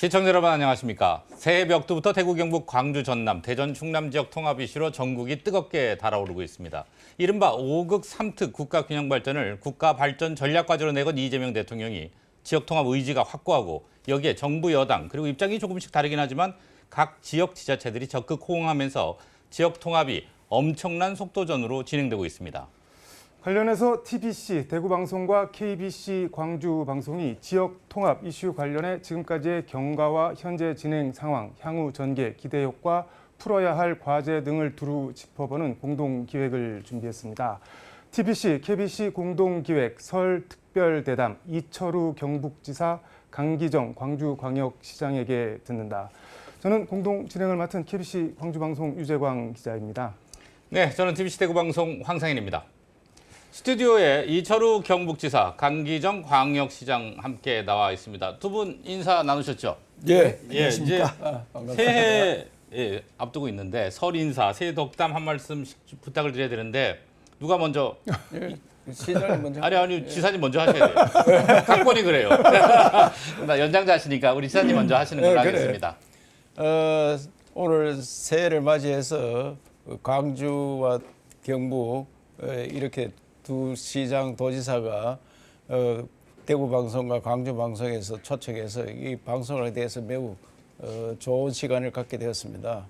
시청자 여러분 안녕하십니까. 새해 벽두부터 대구, 경북, 광주, 전남, 대전, 충남 지역 통합 이슈로 전국이 뜨겁게 달아오르고 있습니다. 이른바 5극 3특 국가균형 발전을 국가발전 전략과제로 내건 이재명 대통령이 지역 통합 의지가 확고하고 여기에 정부 여당 그리고 입장이 조금씩 다르긴 하지만 각 지역 지자체들이 적극 호응하면서 지역 통합이 엄청난 속도전으로 진행되고 있습니다. 관련해서 TBC 대구방송과 KBC 광주방송이 지역 통합 이슈 관련해 지금까지의 경과와 현재 진행 상황, 향후 전개, 기대 효과, 풀어야 할 과제 등을 두루 짚어보는 공동기획을 준비했습니다. TBC, KBC 공동기획 설 특별대담 이철우 경북지사, 강기정 광주광역시장에게 듣는다. 저는 공동 진행을 맡은 KBC 광주방송 유재광 기자입니다. 네, 저는 TBC 대구방송 황상인입니다. 스튜디오에 이철우 경북지사, 강기정 광역시장 함께 나와 있습니다. 두 분 인사 나누셨죠? 예, 이제 새해 앞두고 있는데 설 인사, 새해 덕담 한 말씀 부탁을 드려야 되는데 누가 먼저? 시장님 먼저. 아니 지사님 먼저 하셔야 돼요. 각본이 그래요. 나 연장자시니까 우리 지사님 먼저 하시는 걸로 하겠습니다. 오늘 새해를 맞이해서 광주와 경북 이렇게 두 시장 도지사가 대구 방송과 광주 방송에서 초청해서 이 방송에 대해서 매우 좋은 시간을 갖게 되었습니다.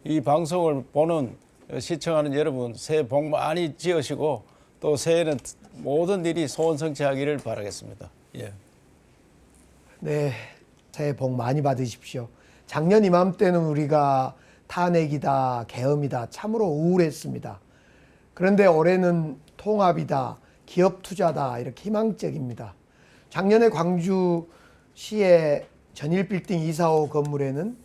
이 방송을 보는 시청하는 여러분 새해 복 많이 지으시고 또 새해는 모든 일이 소원성취하기를 바라겠습니다. 예. 네, 새해 복 많이 받으십시오. 작년 이맘때는 우리가 탄핵이다, 계엄이다 참으로 우울했습니다. 그런데 올해는 통합이다, 기업 투자다 이렇게 희망적입니다. 작년에 광주시의 전일빌딩 245 건물에는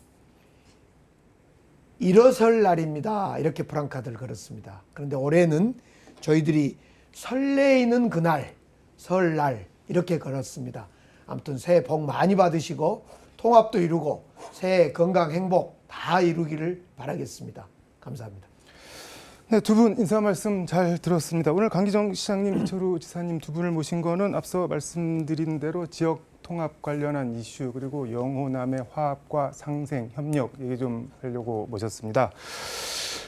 일어설 날입니다 이렇게 프랑카드를 걸었습니다. 그런데 올해는 저희들이 설레이는 그날, 설날 이렇게 걸었습니다. 아무튼 새해 복 많이 받으시고 통합도 이루고 새해 건강 행복 다 이루기를 바라겠습니다. 감사합니다. 네, 두 분 인사 말씀 잘 들었습니다. 오늘 강기정 시장님, 이철우 지사님 두 분을 모신 거는 앞서 말씀드린 대로 지역 통합 관련한 이슈 그리고 영호남의 화합과 상생, 협력 얘기 좀 하려고 모셨습니다.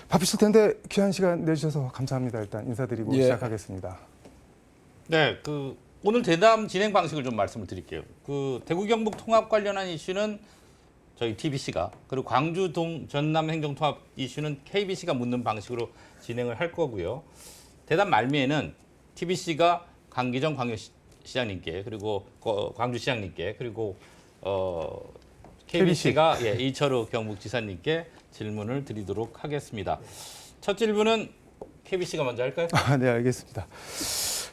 바쁘실 텐데 귀한 시간 내주셔서 감사합니다. 일단 인사드리고 시작하겠습니다. 네, 오늘 대담 진행 방식을 좀 말씀을 드릴게요. 대구 경북 통합 관련한 이슈는 저희 TBC가 그리고 광주 전남 행정통합 이슈는 KBC가 묻는 방식으로 진행을 할 거고요. 대담 말미에는 TBC가 강기정 광역시장님께 그리고 광주시장님께 그리고 KBC가 이철우 경북지사님께 질문을 드리도록 하겠습니다. 첫 질문은 KBC가 먼저 할까요? 네, 알겠습니다.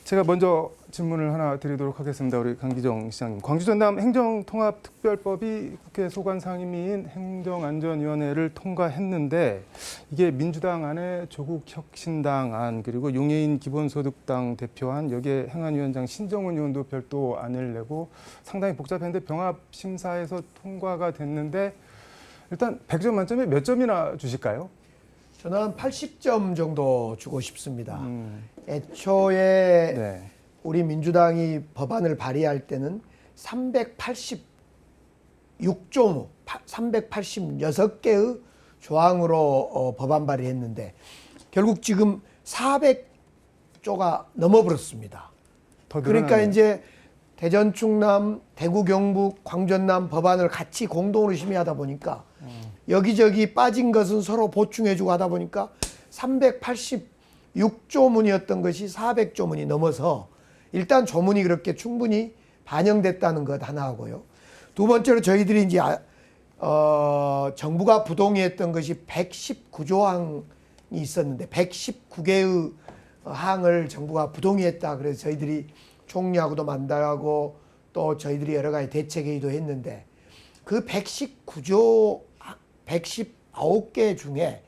제가 먼저 질문을 하나 드리도록 하겠습니다. 우리 강기정 시장님. 광주 전남 행정통합특별법이 국회 소관상임위인 행정안전위원회를 통과했는데 이게 민주당 안에 조국혁신당 안 그리고 용해인 기본소득당 대표안 여기에 행안위원장 신정훈 의원도 별도 안을 내고 상당히 복잡했는데 병합심사에서 통과가 됐는데 일단 100점 만점에 몇 점이나 주실까요? 저는 한 80점 정도 주고 싶습니다. 애초에 우리 민주당이 법안을 발의할 때는 386개의 조항으로 법안 발의했는데 결국 지금 400조가 넘어버렸습니다. 그러니까 이제 대전, 충남, 대구, 경북, 광주, 전남 법안을 같이 공동으로 심의하다 보니까 여기저기 빠진 것은 서로 보충해주고 하다 보니까 386조문이었던 것이 400조문이 넘어서 일단 조문이 그렇게 충분히 반영됐다는 것 하나 하고요. 두 번째로 저희들이 이제 정부가 부동의했던 것이 119조 항이 있었는데 119개의 항을 정부가 부동의했다. 그래서 저희들이 총리하고도 만나고 또 저희들이 여러 가지 대책회의도 했는데 그 119조 119개 중에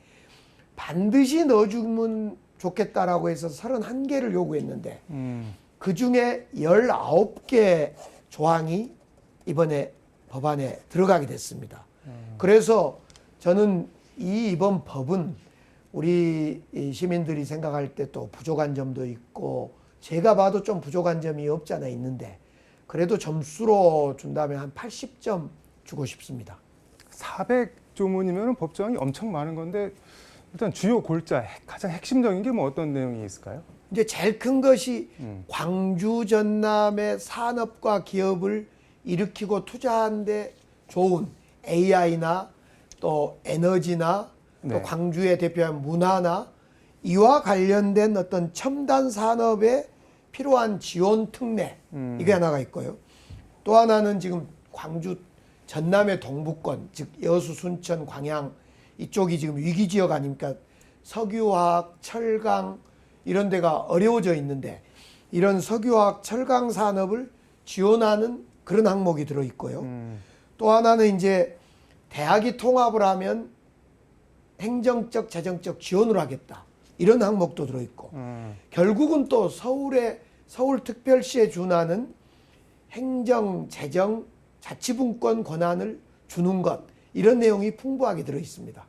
반드시 넣어주면 좋겠다라고 해서 31개를 요구했는데 그 중에 19개 조항이 이번에 법안에 들어가게 됐습니다. 그래서 저는 이번 법은 우리 시민들이 생각할 때 또 부족한 점도 있고 제가 봐도 좀 부족한 점이 없지 않아 있는데 그래도 점수로 준다면 한 80점 주고 싶습니다. 400조문이면 법조항이 엄청 많은 건데 일단 주요 골자 가장 핵심적인 게 뭐 어떤 내용이 있을까요? 이제 제일 큰 것이 광주 전남의 산업과 기업을 일으키고 투자하는데 좋은 AI나 또 에너지나 또 네. 광주에 대표한 문화나 이와 관련된 어떤 첨단 산업에 필요한 지원 특례 이게 하나가 있고요. 또 하나는 지금 광주 전남의 동부권 즉 여수, 순천, 광양 이쪽이 지금 위기 지역 아닙니까? 석유화학, 철강 이런 데가 어려워져 있는데 이런 석유화학, 철강 산업을 지원하는 그런 항목이 들어 있고요. 또 하나는 이제 대학이 통합을 하면 행정적, 재정적 지원을 하겠다. 이런 항목도 들어 있고. 결국은 또 서울특별시에 준하는 행정, 재정, 자치분권 권한을 주는 것. 이런 내용이 풍부하게 들어 있습니다.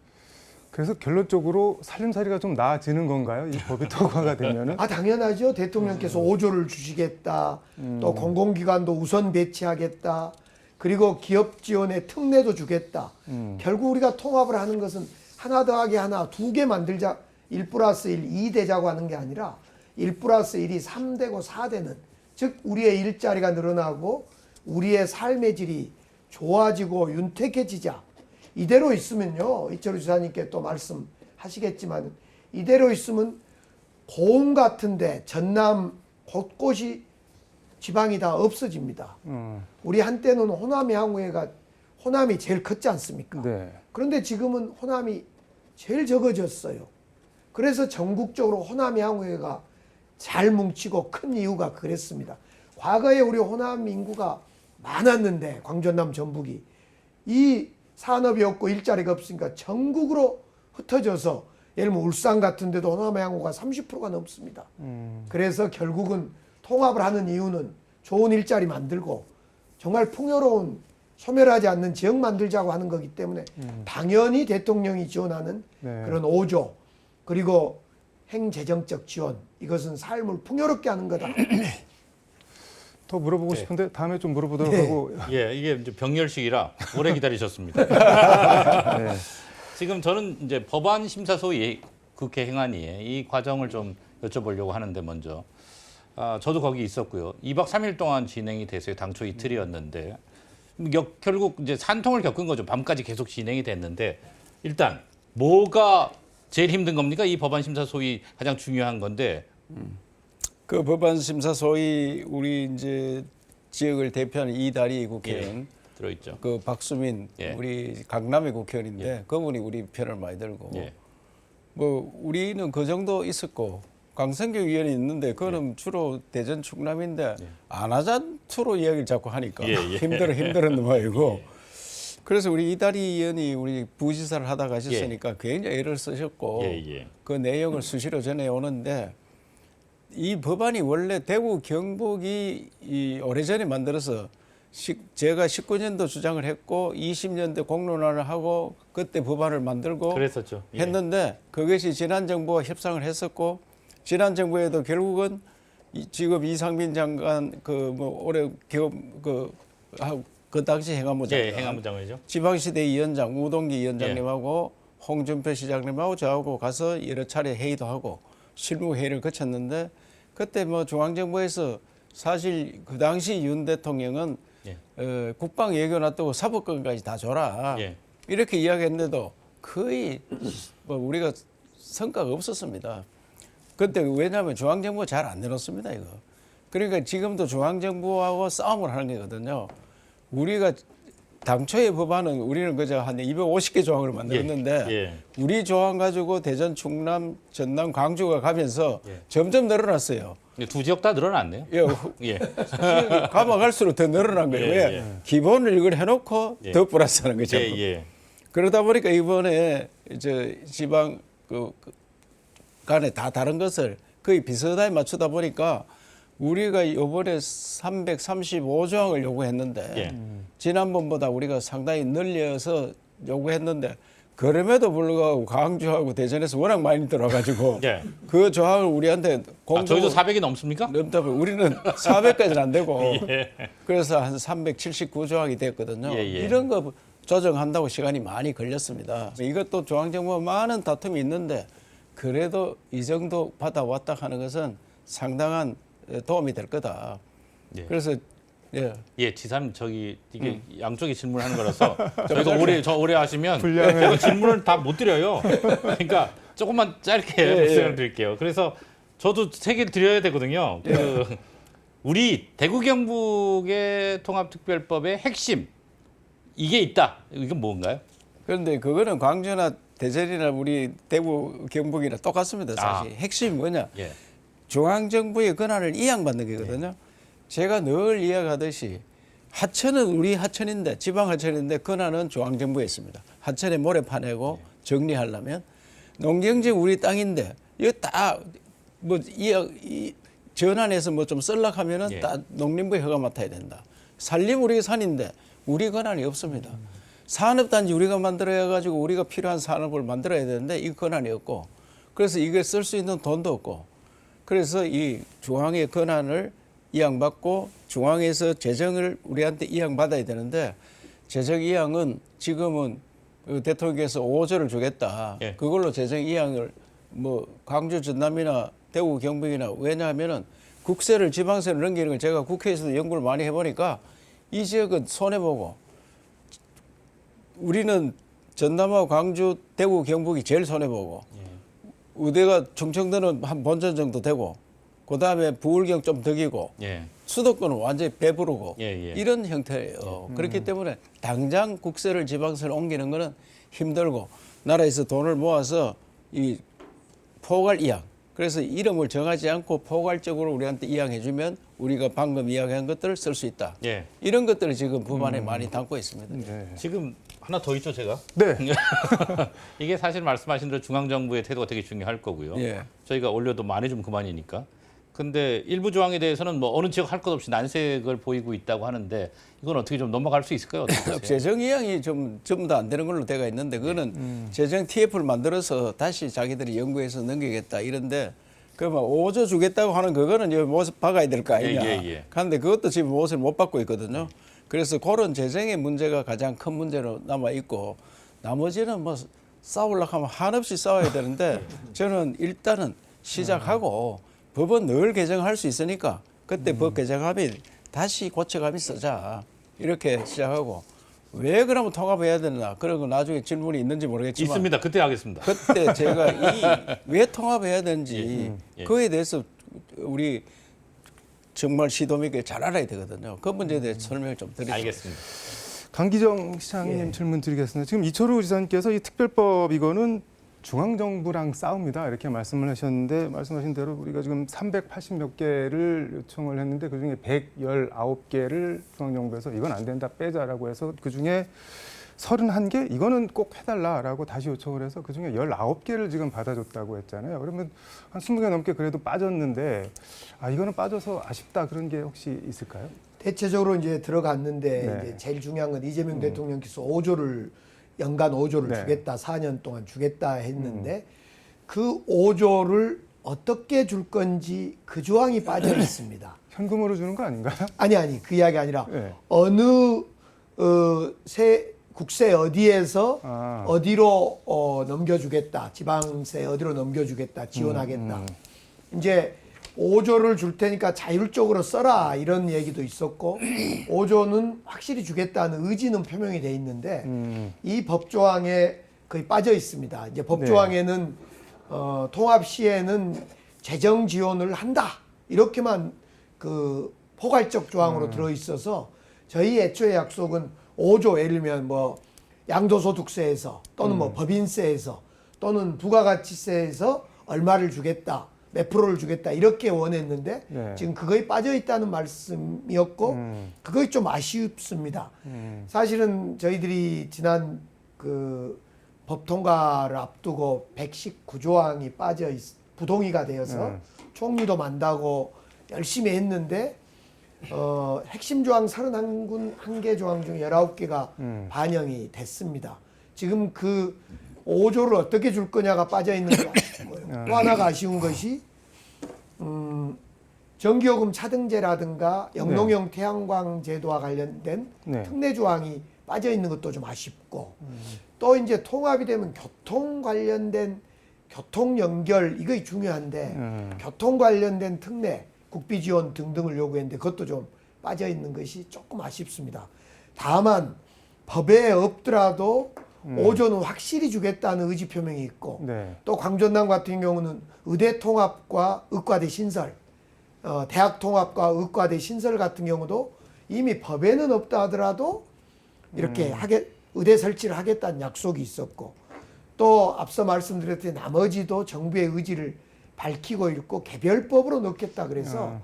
그래서 결론적으로 살림살이가 좀 나아지는 건가요? 이 법이 통과가 되면은? 아 당연하죠. 대통령께서 5조를 주시겠다. 또 공공기관도 우선 배치하겠다. 그리고 기업 지원에 특례도 주겠다. 결국 우리가 통합을 하는 것은 하나 더하기 하나, 두 개 만들자. 1+1, 2 되자고 하는 게 아니라 1+1이 3되고 4되는 즉 우리의 일자리가 늘어나고 우리의 삶의 질이 좋아지고 윤택해지자. 이대로 있으면요. 이철우 지사님께 또 말씀하시겠지만 이대로 있으면 고흥 같은데 전남 곳곳이 지방이 다 없어집니다. 우리 한때는 호남의 항우회가 호남이 제일 컸지 않습니까? 네. 그런데 지금은 호남이 제일 적어졌어요. 그래서 전국적으로 호남의 항우회가 잘 뭉치고 큰 이유가 그랬습니다. 과거에 우리 호남 인구가 많았는데 광주, 전남, 전북이 이 산업이 없고 일자리가 없으니까 전국으로 흩어져서 예를 들면 울산 같은 데도 호남의 항우가 30%가 넘습니다. 그래서 결국은 통합을 하는 이유는 좋은 일자리 만들고 정말 풍요로운 소멸하지 않는 지역 만들자고 하는 거기 때문에 당연히 대통령이 지원하는 네. 그런 5조 그리고 행재정적 지원 이것은 삶을 풍요롭게 하는 거다. 더 물어보고 네. 싶은데 다음에 좀 물어보도록 네. 하고. 예, 이게 이제 병렬식이라 오래 기다리셨습니다. 네. 지금 저는 이제 법안 심사 소위 국회 행안위에 이 과정을 좀 여쭤보려고 하는데 먼저 저도 거기 있었고요. 2박 3일 동안 진행이 됐어요. 당초 이틀이었는데 결국 이제 산통을 겪은 거죠. 밤까지 계속 진행이 됐는데 일단 뭐가 제일 힘든 겁니까? 이 법안 심사 소위 가장 중요한 건데 그 법안 심사 소위 우리 이제 지역을 대표하는 이다리 국회의원 들어있죠. 그 박수민 예. 우리 강남의 국회의원인데 그분이 우리 편을 많이 들고 예. 뭐 우리는 그 정도 있었고 강성규 의원이 있는데 그거는 주로 대전 충남인데 안 하잔 투로 이야기를 자꾸 하니까 힘들은 모양이고 그래서 우리 이다리 의원이 우리 부지사를 하다 가셨으니까 굉장히 애를 쓰셨고 그 내용을 수시로 전해오는데 이 법안이 원래 대구 경북이 이 오래전에 만들어서 제가 19년도 주장을 했고 20년대 공론화를 하고 그때 법안을 만들고 그랬었죠. 예. 했는데 그것이 지난 정부와 협상을 했었고 지난 정부에도 결국은 지금 이상민 장관 그 뭐 올해 기업 그 당시 행안부 장관, 예, 행안부 장관이죠. 지방시대 위원장 우동기 위원장님하고 홍준표 시장님하고 저하고 가서 여러 차례 회의도 하고 실무 회의를 거쳤는데 그때 뭐 중앙정부에서 사실 그 당시 윤 대통령은 국방 외교 놔두고 사법권까지 다 줘라 이렇게 이야기했는데도 거의 뭐 우리가 성과가 없었습니다. 그때 왜냐하면 중앙정부가 잘 안 내놓습니다 이거. 그러니까 지금도 중앙정부하고 싸움을 하는 거거든요. 우리가 당초의 법안은 우리는 그저 한 250개 조항을 만들었는데 우리 조항 가지고 대전, 충남, 전남, 광주가 가면서 점점 늘어났어요. 두 지역 다 늘어났네요. 예. 가면 갈수록 더 늘어난 거예요. 왜? 기본을 이걸 해놓고 더 플러스하는 거죠. 그러다 보니까 이번에 이제 지방 간에 다 다른 것을 거의 비슷하게 맞추다 보니까 우리가 이번에 335조항을 요구했는데 지난번보다 우리가 상당히 늘려서 요구했는데 그럼에도 불구하고 광주하고 대전에서 워낙 많이 들어가지고 예. 그 조항을 우리한테 저희도 400이 넘습니까? 넘다고 우리는 400까지는 안 되고 예. 그래서 한 379조항이 됐거든요. 예. 이런 거 조정한다고 시간이 많이 걸렸습니다. 이것도 중앙정부와 많은 다툼이 있는데 그래도 이 정도 받아왔다 하는 것은 상당한 도움이 될 거다. 예. 그래서 예, 지사님 이게 양쪽이 질문하는 거라서 저희가 오래 하시면 분량을- 제가 질문을 다 못 드려요. 그러니까 조금만 짧게 말씀을 드릴게요. 그래서 저도 세 개를 드려야 되거든요. 우리 대구 경북의 통합특별법의 핵심 이게 있다. 이건 뭔가요? 그런데 그거는 광주나 대전이나 우리 대구 경북이나 똑같습니다. 사실 핵심이 뭐냐? 예. 중앙정부의 권한을 이양받는 거거든요. 제가 늘 이야기하듯이 하천은 우리 하천인데 지방 하천인데 권한은 중앙정부에 있습니다. 하천에 모래 파내고 정리하려면 농경지 우리 땅인데 이거 다뭐 전환해서 뭐 좀 썰락하면은 다 농림부에 허가 맡아야 된다. 산림 우리 산인데 우리 권한이 없습니다. 산업단지 우리가 만들어야 가지고 우리가 필요한 산업을 만들어야 되는데 이 권한이 없고 그래서 이걸 쓸 수 있는 돈도 없고 그래서 이 중앙의 권한을 이양받고 중앙에서 재정을 우리한테 이양받아야 되는데 재정 이양은 지금은 그 대통령께서 5조를 주겠다. 예. 그걸로 재정 이양을 뭐 광주 전남이나 대구 경북이나 왜냐하면은 국세를 지방세를 넘기는 걸 제가 국회에서도 연구를 많이 해보니까 이 지역은 손해보고 우리는 전남하고 광주, 대구, 경북이 제일 손해보고 의대가 충청도는 한 본전 정도 되고 그다음에 부울경 좀 덕이고 예. 수도권은 완전히 배부르고 예. 이런 형태예요. 그렇기 때문에 당장 국세를 지방세를 옮기는 거는 힘들고 나라에서 돈을 모아서 이 포괄 이양 그래서 이름을 정하지 않고 포괄적으로 우리한테 이양해주면 우리가 방금 이야기한 것들을 쓸 수 있다. 예. 이런 것들을 지금 법안에 많이 담고 있습니다. 네. 지금 하나 더 있죠, 제가. 네. 이게 사실 말씀하신 대로 중앙정부의 태도가 되게 중요할 거고요. 예. 저희가 올려도 많이 좀 그만이니까. 근데 일부 조항에 대해서는 뭐 어느 지역 할 것 없이 난색을 보이고 있다고 하는데 이건 어떻게 좀 넘어갈 수 있을까요? 어떻게 보세요? 재정 이양이 좀 전부 다 안 되는 걸로 돼가 있는데 그거는 재정 TF를 만들어서 다시 자기들이 연구해서 넘기겠다 이런데 그러면 5조 주겠다고 하는 그거는 이제 모습 박아야 될 거 아니냐. 예. 그런데 그것도 지금 모습을 못 받고 있거든요. 그래서 그런 재정의 문제가 가장 큰 문제로 남아 있고 나머지는 뭐 싸우려고 하면 한없이 싸워야 되는데 저는 일단은 시작하고 법은 늘 개정할 수 있으니까 그때 법 개정하면 다시 고쳐가면서 쓰자 이렇게 시작하고 왜 그러면 통합해야 되나 그런 거 나중에 질문이 있는지 모르겠지만 있습니다. 그때 하겠습니다. 그때 제가 이 왜 통합해야 되는지 예. 그에 대해서 우리 정말 시도미 있게 잘 알아야 되거든요. 그 문제에 대해서 설명을 좀 드리죠. 알겠습니다. 강기정 시장님 질문 드리겠습니다. 지금 이철우 지사님께서 이 특별법 이거는 중앙정부랑 싸웁니다. 이렇게 말씀을 하셨는데 말씀하신 대로 우리가 지금 380 몇 개를 요청을 했는데 그중에 119개를 중앙정부에서 이건 안 된다 빼자라고 해서 그중에 31개 이거는 꼭 해달라라고 다시 요청을 해서 그중에 19개를 지금 받아줬다고 했잖아요. 그러면 한 20개 넘게 그래도 빠졌는데 이거는 빠져서 아쉽다 그런 게 혹시 있을까요? 대체적으로 이제 들어갔는데 네. 이제 제일 중요한 건 이재명 대통령께서 5조를 연간 5조를 네. 주겠다 4년 동안 주겠다 했는데 그 5조를 어떻게 줄 건지 그 조항이 빠져 있습니다. 현금으로 주는 거 아닌가요? 아니 그 이야기 아니라 네. 어느 국세 어디에서 어디로 넘겨주겠다 지방세 어디로 넘겨주겠다 지원하겠다 이제 5조를 줄 테니까 자율적으로 써라 이런 얘기도 있었고 5조는 확실히 주겠다는 의지는 표명이 돼 있는데 이 법조항에 거의 빠져 있습니다. 이제 법조항에는 통합 시에는 재정 지원을 한다 이렇게만 그 포괄적 조항으로 들어 있어서 저희 애초에 약속은 5조 예를 들면 뭐 양도소득세에서 또는 뭐 법인세에서 또는 부가가치세에서 얼마를 주겠다. 몇 프로를 주겠다 이렇게 원했는데 네. 지금 그거에 빠져 있다는 말씀이었고 그것이 좀 아쉽습니다. 사실은 저희들이 지난 그 법 통과를 앞두고 119조항이 빠져 부동의가 되어서 총리도 만다고 열심히 했는데 핵심 조항 31개 조항 중에 19개가 반영이 됐습니다. 지금 그 5조를 어떻게 줄 거냐가 빠져 있는 거 아쉬워요. 또 하나가 아쉬운 것이 전기요금 차등제라든가 영농형 태양광 제도와 관련된 네. 특례 조항이 빠져 있는 것도 좀 아쉽고 또 이제 통합이 되면 교통 관련된 교통 연결 이거 중요한데 교통 관련된 특례 국비 지원 등등을 요구했는데 그것도 좀 빠져 있는 것이 조금 아쉽습니다. 다만 법에 없더라도 5조는 확실히 주겠다는 의지 표명이 있고 네. 또 광주 전남 같은 경우는 의대 통합과 의과대 신설, 대학 통합과 의과대 신설 같은 경우도 이미 법에는 없다 하더라도 이렇게 의대 설치를 하겠다는 약속이 있었고 또 앞서 말씀드렸듯이 나머지도 정부의 의지를 밝히고 있고 개별법으로 넣겠다 그래서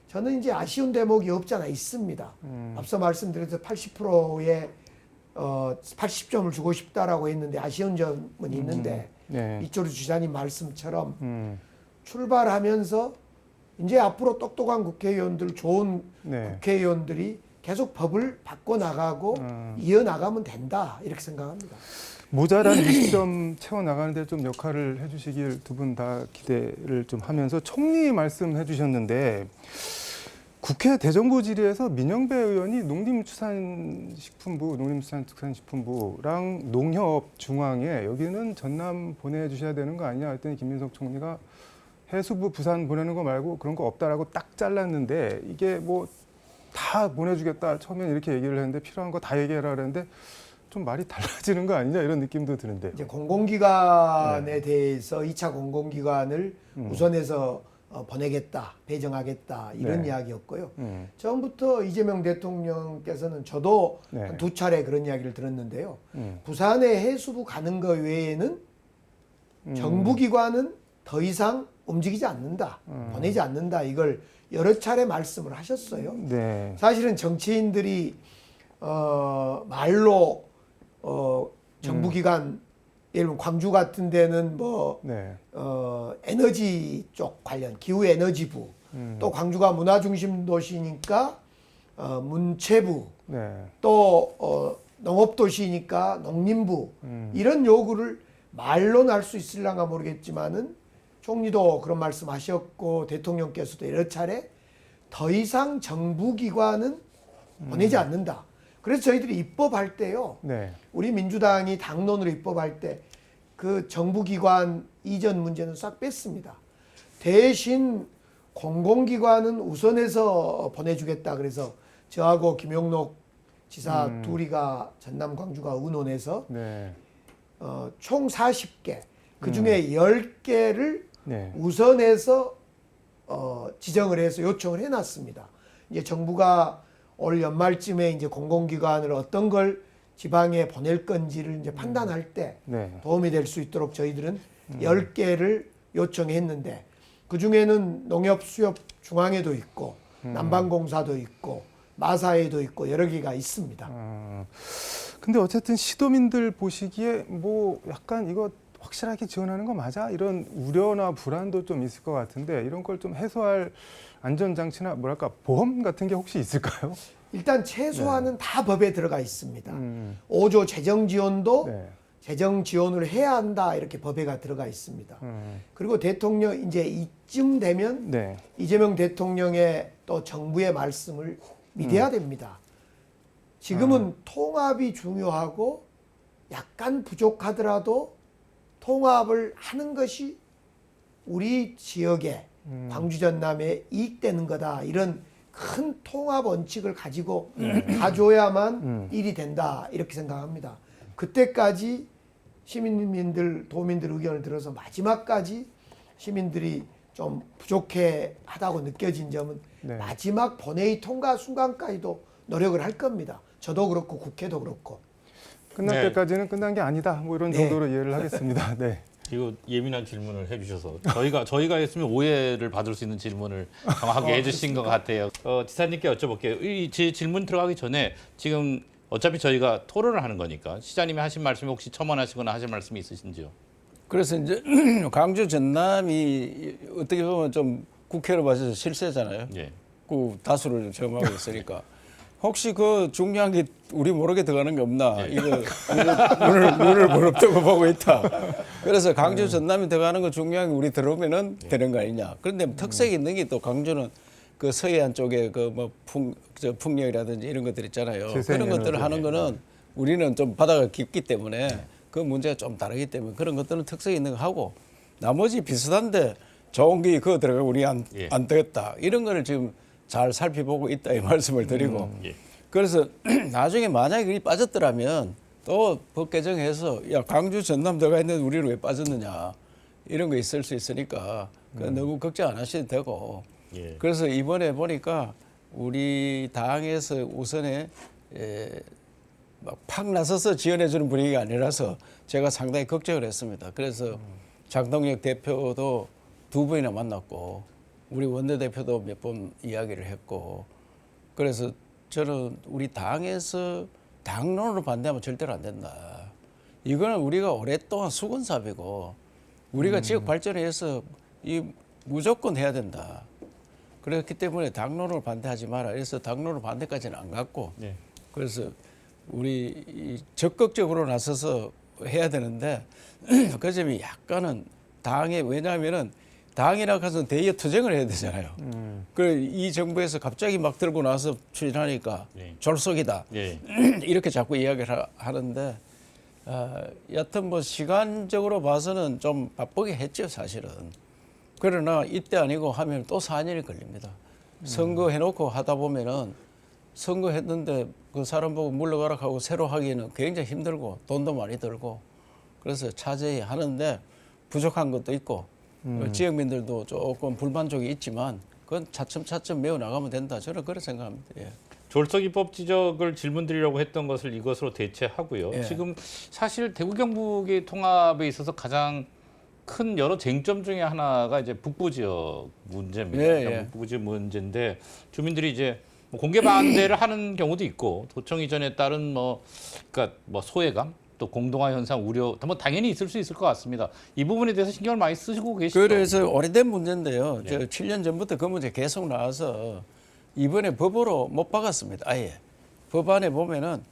저는 이제 아쉬운 대목이 없잖아 있습니다. 앞서 말씀드렸듯이 80%의 80점을 주고 싶다라고 했는데 아쉬운 점은 있는데 네. 이철우 지사님 말씀처럼 출발하면서 이제 앞으로 똑똑한 국회의원들 좋은 네. 국회의원들이 계속 법을 바꿔 나가고 이어 나가면 된다 이렇게 생각합니다. 모자란 20점 채워 나가는 데 좀 역할을 해주시길 두 분 다 기대를 좀 하면서 총리 말씀해 주셨는데 국회 대정부 질의에서 민영배 의원이 농림수산식품부랑 농협중앙에 여기는 전남 보내주셔야 되는 거 아니냐 했더니 김민석 총리가 해수부 부산 보내는 거 말고 그런 거 없다라고 딱 잘랐는데 이게 뭐 다 보내주겠다 처음엔 이렇게 얘기를 했는데 필요한 거 다 얘기해라 그랬는데 좀 말이 달라지는 거 아니냐 이런 느낌도 드는데. 이제 공공기관에 대해서 2차 공공기관을 우선해서 보내겠다, 배정하겠다 이런 네. 이야기였고요. 처음부터 이재명 대통령께서는 저도 네. 한 2차례 그런 이야기를 들었는데요. 부산에 해수부 가는 것 외에는 정부기관은 더 이상 움직이지 않는다, 보내지 않는다 이걸 여러 차례 말씀을 하셨어요. 네. 사실은 정치인들이 말로 정부기관 예를 들면 광주 같은 데는 뭐 네. 에너지 쪽 관련 기후에너지부 또 광주가 문화중심 도시니까 문체부 네. 또 농업도시니까 농림부 이런 요구를 말로는 할 수 있을랑가 모르겠지만은 총리도 그런 말씀하셨고 대통령께서도 여러 차례 더 이상 정부기관은 보내지 않는다. 그래서 저희들이 입법할 때요. 네. 우리 민주당이 당론으로 입법할 때 그 정부기관 이전 문제는 싹 뺐습니다. 대신 공공기관은 우선해서 보내주겠다. 그래서 저하고 김용록 지사 둘이가 전남 광주가 의논해서 네. 총 40개 그중에 10개를 네. 우선해서 지정을 해서 요청을 해놨습니다. 이제 정부가 올 연말쯤에 이제 공공기관을 어떤 걸 지방에 보낼 건지를 이제 판단할 때 네. 도움이 될 수 있도록 저희들은 10개를 요청했는데 그 중에는 농협 수협 중앙에도 있고 남방공사도 있고 마사에도 있고 여러 개가 있습니다. 근데 어쨌든 시도민들 보시기에 뭐 약간 이거 확실하게 지원하는 거 맞아? 이런 우려나 불안도 좀 있을 것 같은데 이런 걸 좀 해소할 안전장치나 뭐랄까 보험 같은 게 혹시 있을까요? 일단 최소한은 다 법에 들어가 있습니다. 5조 재정 지원도 네. 재정 지원을 해야 한다 이렇게 법에가 들어가 있습니다. 그리고 대통령 이제 이쯤 되면 네. 이재명 대통령의 또 정부의 말씀을 믿어야 됩니다. 지금은 통합이 중요하고 약간 부족하더라도 통합을 하는 것이 우리 지역에 광주 전남에 이익되는 거다. 이런 큰 통합 원칙을 가지고 가줘야만 일이 된다. 이렇게 생각합니다. 그때까지 시민민들, 도민들 의견을 들어서 마지막까지 시민들이 좀 부족해 하다고 느껴진 점은 네. 마지막 본회의 통과 순간까지도 노력을 할 겁니다. 저도 그렇고 국회도 그렇고. 끝날 네. 때까지는 끝난 게 아니다. 뭐 이런 네. 정도로 이해를 하겠습니다. 네. 이거 예민한 질문을 해주셔서 저희가 했으면 오해를 받을 수 있는 질문을 정확하게 해주신 것 같아요. 지사님께 여쭤볼게요. 제 질문 들어가기 전에 지금 어차피 저희가 토론을 하는 거니까 시장님이 하신 말씀이 혹시 첨언하시거나 하실 말씀이 있으신지요? 그래서 이제 광주 전남이 어떻게 보면 좀 국회로 봐서 실세잖아요. 예. 그 다수를 점하고 있으니까 혹시 그 중요한 게 우리 모르게 들어가는 게 없나? 예. 이거 눈을 부릅뜨고 보고 있다. 그래서 광주 전남이 들어가는 거 중요한 게 우리 들어오면은 되는 거 아니냐? 그런데 특색이 있는 게 또 광주는 그 서해안 쪽에 그 뭐 풍력이라든지 이런 것들 있잖아요. 그런 것들을 하는 거는 우리는 좀 바다가 깊기 때문에 그 문제가 좀 다르기 때문에 그런 것들은 특색이 있는 거 하고 나머지 비슷한데 좋은 게 그거 들어가고 우리 안 되겠다. 이런 거를 지금 잘 살펴보고 있다 이 말씀을 드리고 예. 그래서 나중에 만약에 그게 빠졌더라면 또 법 개정해서 야 광주 전남 들어가 있는데 우리는 왜 빠졌느냐 이런 거 있을 수 있으니까 너무 걱정 안 하셔도 되고 예. 그래서 이번에 보니까 우리 당에서 우선에 막 팍 나서서 지원해 주는 분위기가 아니라서 제가 상당히 걱정을 했습니다. 그래서 장동혁 대표도 2번이나 만났고 우리 원내대표도 몇 번 이야기를 했고 그래서 저는 우리 당에서 당론으로 반대하면 절대로 안 된다. 이거는 우리가 오랫동안 수건 사업이고 우리가 지역 발전에 의해서 이 무조건 해야 된다. 그렇기 때문에 당론으로 반대하지 마라. 그래서 당론으로 반대까지는 안 갔고 네. 그래서 우리 이 적극적으로 나서서 해야 되는데 그 점이 약간은 당에 왜냐하면은 당이라고 해서 대의에 투쟁을 해야 되잖아요. 그래 이 정부에서 갑자기 막 들고 나서 추진하니까 네. 졸속이다. 예. 이렇게 자꾸 이야기를 하는데 여튼 뭐 시간적으로 봐서는 좀 바쁘게 했죠 사실은. 그러나 이때 아니고 하면 또 4년이 걸립니다. 선거 해놓고 하다 보면은 선거했는데 그 사람 보고 물러가라 하고 새로 하기에는 굉장히 힘들고 돈도 많이 들고 그래서 차제히 하는데 부족한 것도 있고 지역민들도 조금 불만족이 있지만 그건 차츰차츰 메워 나가면 된다. 저는 그렇게 생각합니다. 예. 졸속입법 지적을 질문드리려고 했던 것을 이것으로 대체하고요. 예. 지금 사실 대구 경북의 통합에 있어서 가장 큰 여러 쟁점 중에 하나가 이제 북부 지역 문제입니다. 예, 그러니까 예. 북부 지역 문제인데 주민들이 이제 뭐 공개 반대를 하는 경우도 있고 도청 이전에 따른 그러니까 소외감 또 공동화 현상 우려 뭐 당연히 있을 수 있을 것 같습니다. 이 부분에 대해서 신경을 많이 쓰시고 계시죠? 그래서 오래된 문제인데요. 예. 저 7년 전부터 그 문제 계속 나와서 이번에 법으로 못 박았습니다. 아예 법안에 보면은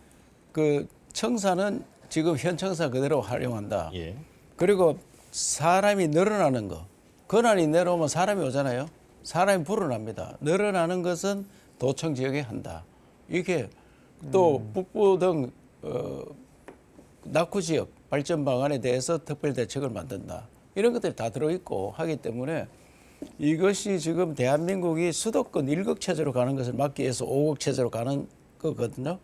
그 청사는 지금 현 청사 그대로 활용한다. 예. 그리고 사람이 늘어나는 거, 권한이 내려오면 사람이 오잖아요. 사람이 불어납니다. 늘어나는 것은 도청 지역에 한다. 이게 또 북부 등 낙후 지역 발전 방안에 대해서 특별 대책을 만든다. 이런 것들이 다 들어있고 하기 때문에 이것이 지금 대한민국이 수도권 1국 체제로 가는 것을 막기 위해서 5국 체제로 가는 거거든요.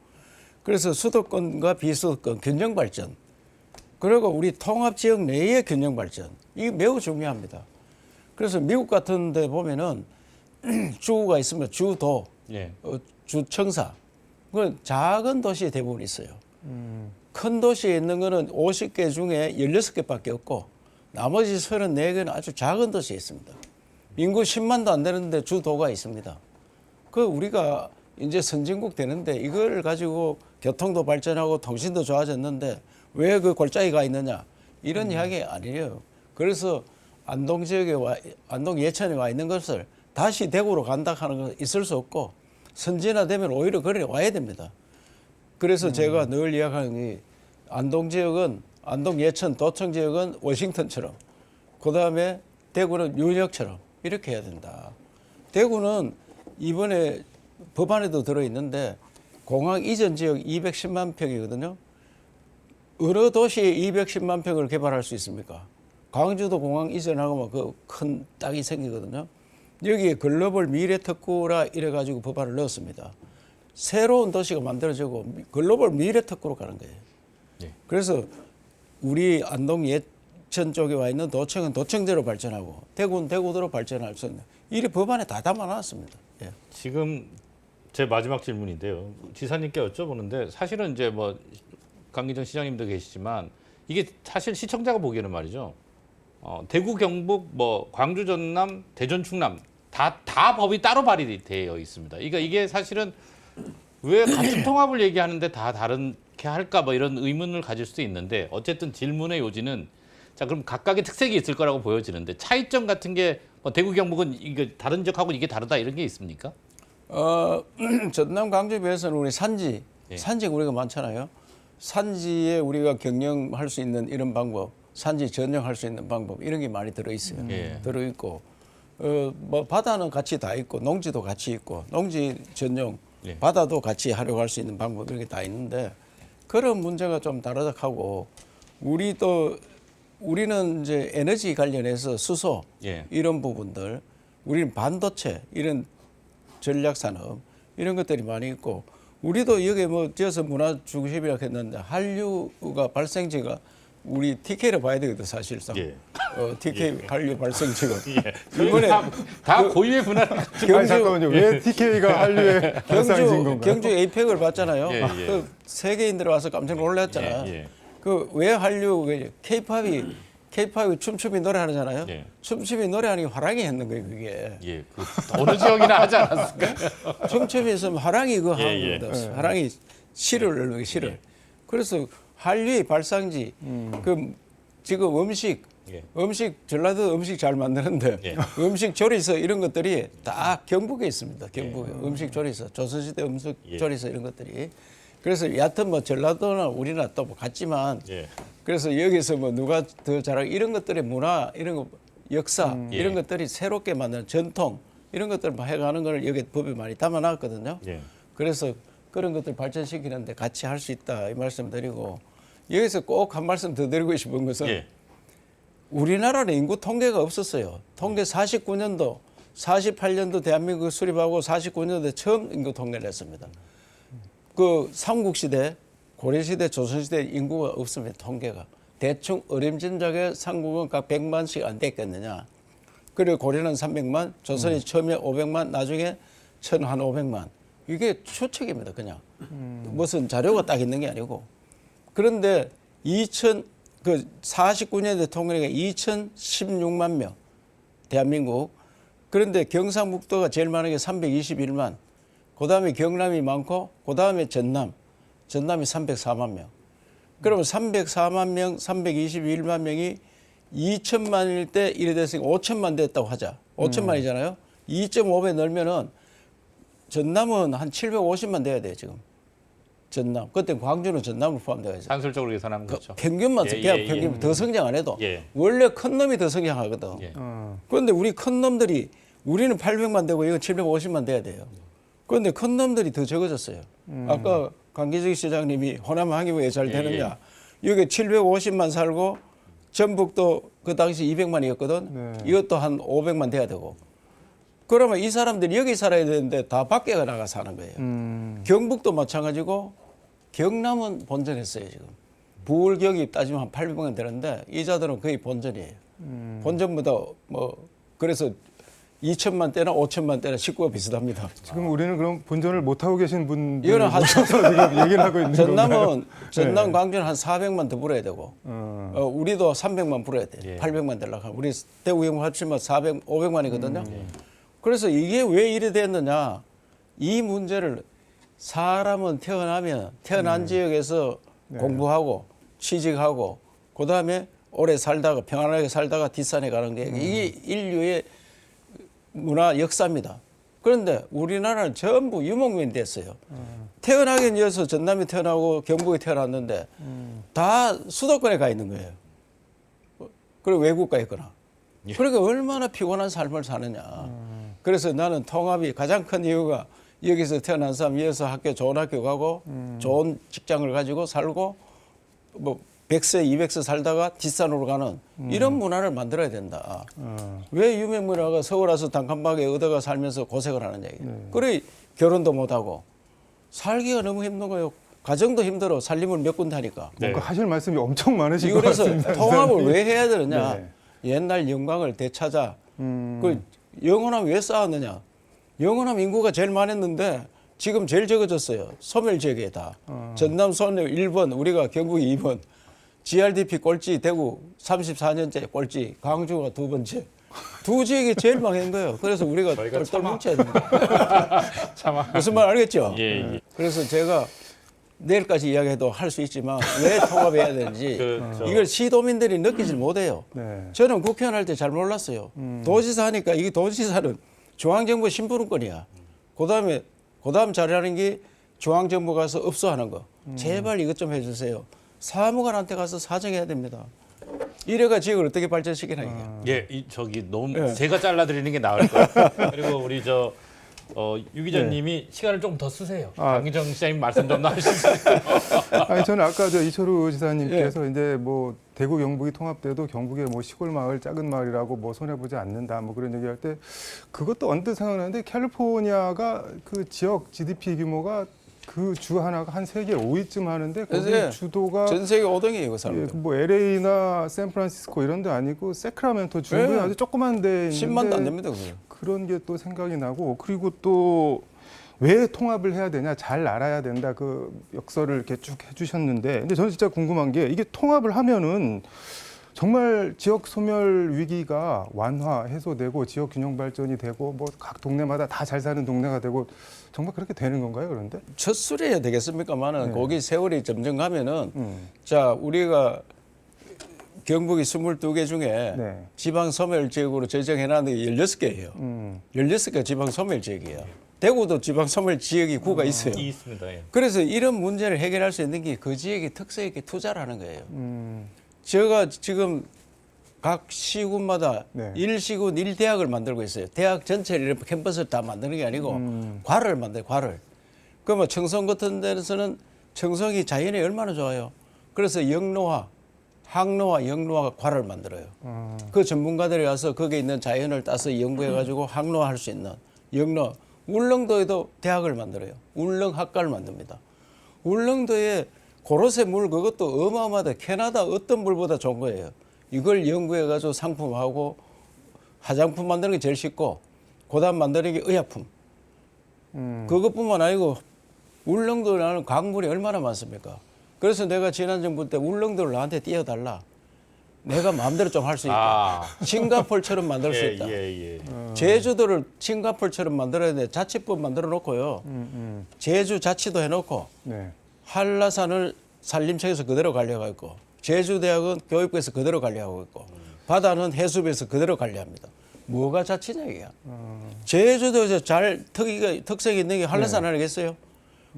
그래서 수도권과 비수도권 균형 발전 그리고 우리 통합 지역 내의 균형 발전 이게 매우 중요합니다. 그래서 미국 같은 데 보면은 주가 있으면 주도, 예. 주청사 그건 작은 도시에 대부분 있어요. 큰 도시에 있는 거는 50개 중에 16개밖에 없고 나머지 34개는 아주 작은 도시에 있습니다. 인구 10만도 안 되는데 주도가 있습니다. 그 우리가 이제 선진국 되는데 이걸 가지고 교통도 발전하고 통신도 좋아졌는데 왜 그 골짜기가 있느냐 이런 이야기 아니에요. 그래서 안동 지역에 안동 예천에 와 있는 것을 다시 대구로 간다 하는 건 있을 수 없고 선진화되면 오히려 그래 와야 됩니다. 그래서 제가 늘 이야기하는 게 안동 지역은 안동 예천 도청 지역은 워싱턴처럼 그다음에 대구는 뉴욕처럼 이렇게 해야 된다. 대구는 이번에 법안에도 들어있는데 공항 이전 지역 210만 평이거든요. 어느 도시에 210만 평을 개발할 수 있습니까? 광주도 공항 이전하고 그 큰 땅이 생기거든요. 여기에 글로벌 미래 특구라 이래가지고 법안을 넣었습니다. 새로운 도시가 만들어지고 글로벌 미래 특구로 가는 거예요. 예. 그래서 우리 안동 예천 쪽에 와 있는 도청은 도청대로 발전하고 대구는 대구대로 발전할 수 있는 이래 법안에 다 담아놨습니다. 예. 지금 제 마지막 질문인데요. 지사님께 여쭤보는데 사실은 이제 강기정 시장님도 계시지만 이게 사실 시청자가 보기에는 말이죠. 대구, 경북, 광주, 전남, 대전, 충남 다 법이 따로 발의되어 있습니다. 그러니까 이게 사실은 왜 같은 통합을 얘기하는데 다 다르게 할까 이런 의문을 가질 수도 있는데 어쨌든 질문의 요지는 자 그럼 각각의 특색이 있을 거라고 보여지는데 차이점 같은 게 대구, 경북은 이게 다른 지역하고 이게 다르다 이런 게 있습니까? 전남 광주에 비해서는 우리 예. 산지가 우리가 많잖아요. 산지에 우리가 경영할 수 있는 이런 방법, 산지 전용할 수 있는 방법 이런 게 많이 들어 있어요. 예. 들어 있고 뭐 바다는 같이 다 있고 농지도 같이 있고 농지 전용 예. 바다도 같이 활용할 수 있는 방법 이렇게 다 있는데 그런 문제가 좀 다르다고 우리는 이제 에너지 관련해서 수소 예. 이런 부분들 우리는 반도체 이런 전략 산업 이런 것들이 많이 있고 우리도 여기 뭐 지어서 문화 중심이라 했는데 한류가 발생지가 우리 TK로 봐야 되거든 사실상. 예. TK 한류 발생지가. 예. 이번에 다 고유의 분할. 아니, 잠깐만요. 왜 TK가 한류에 발상진 건가요? 경주 에이펙을 봤잖아요. 예, 예. 그 세계인들 와서 깜짝 놀랐잖아. 예, 예. 그 왜 한류 K-팝이 춤춤이 노래하잖아요. 예. 춤춤이 노래하는 게 화랑이 했는 거예요 그게. 예. 그 어느 지역이나 하지 않았을까? 춤춤이 있으면 화랑이 그거 예, 하는 예. 거다. 화랑이 실을 넣는 거예요 실을. 예. 그래서 한류의 발상지 그 지금 예. 음식 전라도 음식 잘 만드는데 예. 음식 조리서 이런 것들이 다 경북에 있습니다. 경북에 음식 조리서 조선시대 음식 예. 조리서 이런 것들이 그래서 여하튼 뭐 전라도나 우리나 또 뭐 같지만 예. 그래서 여기서 뭐 누가 더 잘하고 이런 것들의 문화 이런 거 역사 이런 예. 것들이 새롭게 만드는 전통 이런 것들을 해가는 걸 여기 법에 많이 담아놨거든요. 예. 그래서 그런 것들 발전시키는데 같이 할 수 있다 이 말씀드리고 여기서 꼭 한 말씀 더 드리고 싶은 것은 예. 우리나라는 인구 통계가 없었어요. 통계 49년도, 48년도 대한민국 수립하고 49년도에 처음 인구 통계를 했습니다. 그 삼국시대, 고려시대, 조선시대 인구가 없습니다. 통계가. 대충 어림짐작에 삼국은 각 100만씩 안 됐겠느냐. 그리고 고려는 300만, 조선이 처음에 500만, 나중에 천 한 500만. 이게 추측입니다. 그냥. 무슨 자료가 딱 있는 게 아니고. 그런데 49년대 통계가 2016만 명 대한민국. 그런데 경상북도가 제일 많은 게 321만. 그다음에 경남이 많고 그다음에 전남이 304만 명. 그러면 304만 명, 321만 명이 2천만일 때 이래 됐으니까 5천만 됐다고 하자. 5천만이잖아요. 2.5배 늘면은 전남은 한 750만 돼야 돼요, 지금. 전남. 그때 광주는 전남을 포함돼야죠. 산술적으로 계산하면 그렇죠. 평균만 예, 대학 예, 평균 더 성장 안 해도 예. 원래 큰 놈이 더 성장하거든. 예. 그런데 우리 큰 놈들이 우리는 800만 되고 이건 750만 돼야 돼요. 그런데 큰 놈들이 더 적어졌어요. 아까 강기정 시장님이 호남 항이 왜 잘 되느냐. 여기 750만 살고 전북도 그 당시 200만이었거든. 네. 이것도 한 500만 돼야 되고. 그러면 이 사람들이 여기 살아야 되는데 다 밖에 나가 사는 거예요. 경북도 마찬가지고 경남은 본전했어요 지금. 부울경이 따지면 한 800만 되는데 이자들은 거의 본전이에요. 본전보다 뭐 그래서 2천만 대나 5천만 대나 식구가 비슷합니다. 지금 우리는 그럼 본전을 못 하고 계신 분들 이거는 한 지금 얘기를 하고 있는 건가요? 전남 광주는 한 400만 더 불어야 되고 우리도 300만 불어야 돼. 예. 800만 800만 되려고 하면 우리 대구 영국 합치면 500만이거든요. 그래서 이게 왜 이래 됐느냐? 이 문제를 사람은 태어난 지역에서 공부하고 취직하고 그다음에 오래 살다가 평안하게 살다가 뒷산에 가는 게 이게 인류의 문화 역사입니다. 그런데 우리나라는 전부 유목민이 됐어요. 태어나긴 이어서 전남이 태어나고 경북에 태어났는데 다 수도권에 가 있는 거예요. 그리고 외국가 있거나. 그러니까 얼마나 피곤한 삶을 사느냐. 그래서 나는 통합이 가장 큰 이유가 여기서 태어난 사람 이어서 좋은 학교 가고 좋은 직장을 가지고 살고 뭐 100세, 200세 살다가 뒷산으로 가는 이런 문화를 만들어야 된다. 왜 유명문화가 서울 와서 단칸방에 얻어가 살면서 고생을 하는 얘기예요. 그래 결혼도 못하고 살기가 너무 힘든 거예요. 가정도 힘들어. 살림을 몇 군데 하니까. 뭔가 하실 말씀이 엄청 많으신 것 그래서 같습니다. 통합을 왜 해야 되느냐. 네. 옛날 영광을 되찾아. 그 영원함 왜 쌓았느냐. 영원함 인구가 제일 많았는데 지금 제일 적어졌어요. 소멸 지역에 다. 전남 소멸 1번, 우리가 경북이 2번. GRDP 꼴찌, 대구 34년째 꼴찌, 광주가 2번째. 두 지역이 제일 망한 거예요. 그래서 우리가 똘똘 뭉쳐야 됩니다. 무슨 말 알겠죠? 예. 그래서 제가 내일까지 이야기해도 할 수 있지만 왜 통합해야 되는지 그렇죠. 이걸 시도민들이 느끼질 못해요. 네. 저는 국회의원 할 때 잘 몰랐어요. 도지사 하니까 이게 도지사는 중앙정부 심부름권이야. 그다음 잘하는 게 중앙정부 가서 업소하는 거. 제발 이것 좀 해주세요. 사무관한테 가서 사정해야 됩니다. 이래가 지역을 어떻게 발전시키나 이게. 예, 저기 너무 제가 잘라드리는 게 나을 거예요. 그리고 우리 유 기자님이 시간을 조금 더 쓰세요. 강기정 시장님 말씀 좀 나누시죠. 아니 저는 아까 이철우 지사님께서 이제 뭐 대구 경북이 통합돼도 경북의 뭐 시골 마을 작은 마을이라고 뭐 손해 보지 않는다 뭐 그런 얘기할 때 그것도 언뜻 생각나는데 캘리포니아가 그 지역 GDP 규모가 그 주 하나가 한 세계 5위쯤 하는데 거기 네. 주도가 전 세계 5등이에요, 그 사람. 뭐 LA나 샌프란시스코 이런 데 아니고 세크라멘토 중부에 네. 아주 조그만 데 있는데 10만도 안 됩니다, 그거. 그런 게 또 생각이 나고 그리고 또 왜 통합을 해야 되냐 잘 알아야 된다 그 역설을 이렇게 쭉 해주셨는데 근데 저는 진짜 궁금한 게 이게 통합을 하면은 정말 지역 소멸 위기가 완화 해소되고 지역 균형 발전이 되고 뭐 각 동네마다 다 잘 사는 동네가 되고 정말 그렇게 되는 건가요 그런데? 첫 술이야 되겠습니까만은 네. 거기 세월이 점점 가면은 자 우리가 경북이 22개 중에 네. 지방 소멸 지역으로 지정해놨는 게 16개예요. 16개 지방 소멸 지역이에요. 대구도 지방 소멸 지역이 구가 있어요. 있습니다. 예. 그래서 이런 문제를 해결할 수 있는 게 그 지역의 특색 있게 투자를 하는 거예요. 음, 제가 지금 각 시군마다 네. 1시군 1대학을 만들고 있어요. 대학 전체를 이렇게 캠퍼스를 다 만드는 게 아니고 과를 만들어요. 과를. 그러면 청송 같은 데서는 청송이 자연이 얼마나 좋아요. 그래서 영로화, 항로화, 영로화 과를 만들어요. 그 전문가들이 와서 거기에 있는 자연을 따서 연구해가지고 항로화할 수 있는 영로. 울릉도에도 대학을 만들어요. 울릉학과를 만듭니다. 울릉도에 고로쇠 물 그것도 어마어마하다. 캐나다 어떤 물보다 좋은 거예요. 이걸 연구해가지고 상품하고 화장품 만드는 게 제일 쉽고 그다음 만드는 게 의약품. 그것뿐만 아니고 울릉도라는 강물이 얼마나 많습니까? 그래서 내가 지난 정부 때 울릉도를 나한테 띄워달라. 내가 마음대로 좀 할 수 있다. 싱가포르처럼 만들 수 있다. 예. 제주도를 싱가포르처럼 만들어야 돼. 자치법 만들어 놓고요. 제주 자치도 해놓고 네. 한라산을 산림청에서 그대로 관리하고 있고 제주대학은 교육부에서 그대로 관리하고 있고 바다는 해수부에서 그대로 관리합니다. 뭐가 자치냐 이게. 제주도에서 잘 특색이 있는 게 한라산 아니겠어요?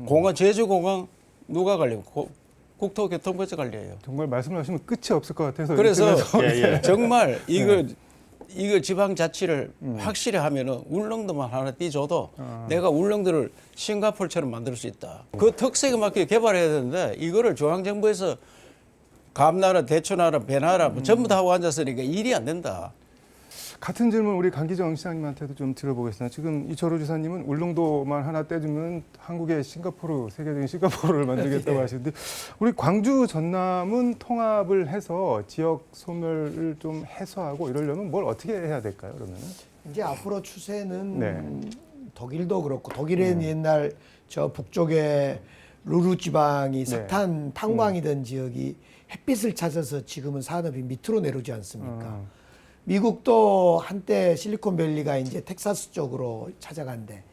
공항 제주공항 누가 관리하고 국토교통부에서 관리해요. 정말 말씀하시면 끝이 없을 것 같아서 그래서 예. 정말 이거 지방자치를 확실히 하면은 울릉도만 하나 띄줘도 내가 울릉도를 싱가포르처럼 만들 수 있다. 그 특색에 맞게 개발해야 되는데 이거를 중앙정부에서 감나라, 대추나라, 배나라 뭐 전부 다 하고 앉았으니까 일이 안 된다. 같은 질문 우리 강기정 시장님한테도 좀 들어보겠습니다. 지금 이철우 지사님은 울릉도만 하나 떼주면 한국의 싱가포르, 세계적인 싱가포르를 만들겠다고 하시는데 우리 광주 전남은 통합을 해서 지역 소멸을 좀 해소하고 이러려면 뭘 어떻게 해야 될까요? 그러면은? 이제 앞으로 추세는 네. 독일도 그렇고 독일은 옛날 저 북쪽에 루르 지방이 석탄 탄광이던 지역이 햇빛을 찾아서 지금은 산업이 밑으로 내려오지 않습니까? 미국도 한때 실리콘밸리가 이제 텍사스 쪽으로 찾아간대.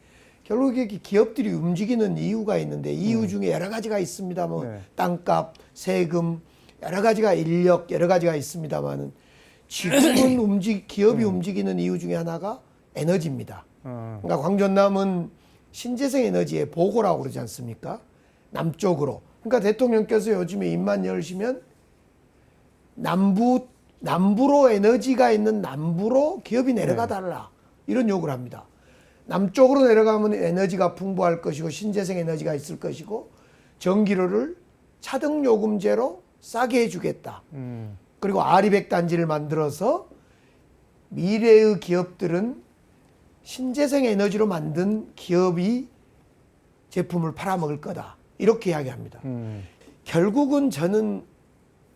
결국 이게 기업들이 움직이는 이유가 있는데 이유 중에 여러 가지가 있습니다. 뭐 네. 땅값, 세금, 여러 가지가 인력, 여러 가지가 있습니다만은 지금은 기업이 움직이는 이유 중에 하나가 에너지입니다. 그러니까 광전남은 신재생 에너지의 보고라고 그러지 않습니까? 남쪽으로. 그러니까 대통령께서 요즘에 입만 열시면 남부로 에너지가 있는 남부로 기업이 내려가 달라 이런 요구를 합니다. 남쪽으로 내려가면 에너지가 풍부할 것이고 신재생 에너지가 있을 것이고 전기료를 차등 요금제로 싸게 해주겠다. 그리고 아리백 단지를 만들어서 미래의 기업들은 신재생 에너지로 만든 기업이 제품을 팔아먹을 거다. 이렇게 이야기합니다. 결국은 저는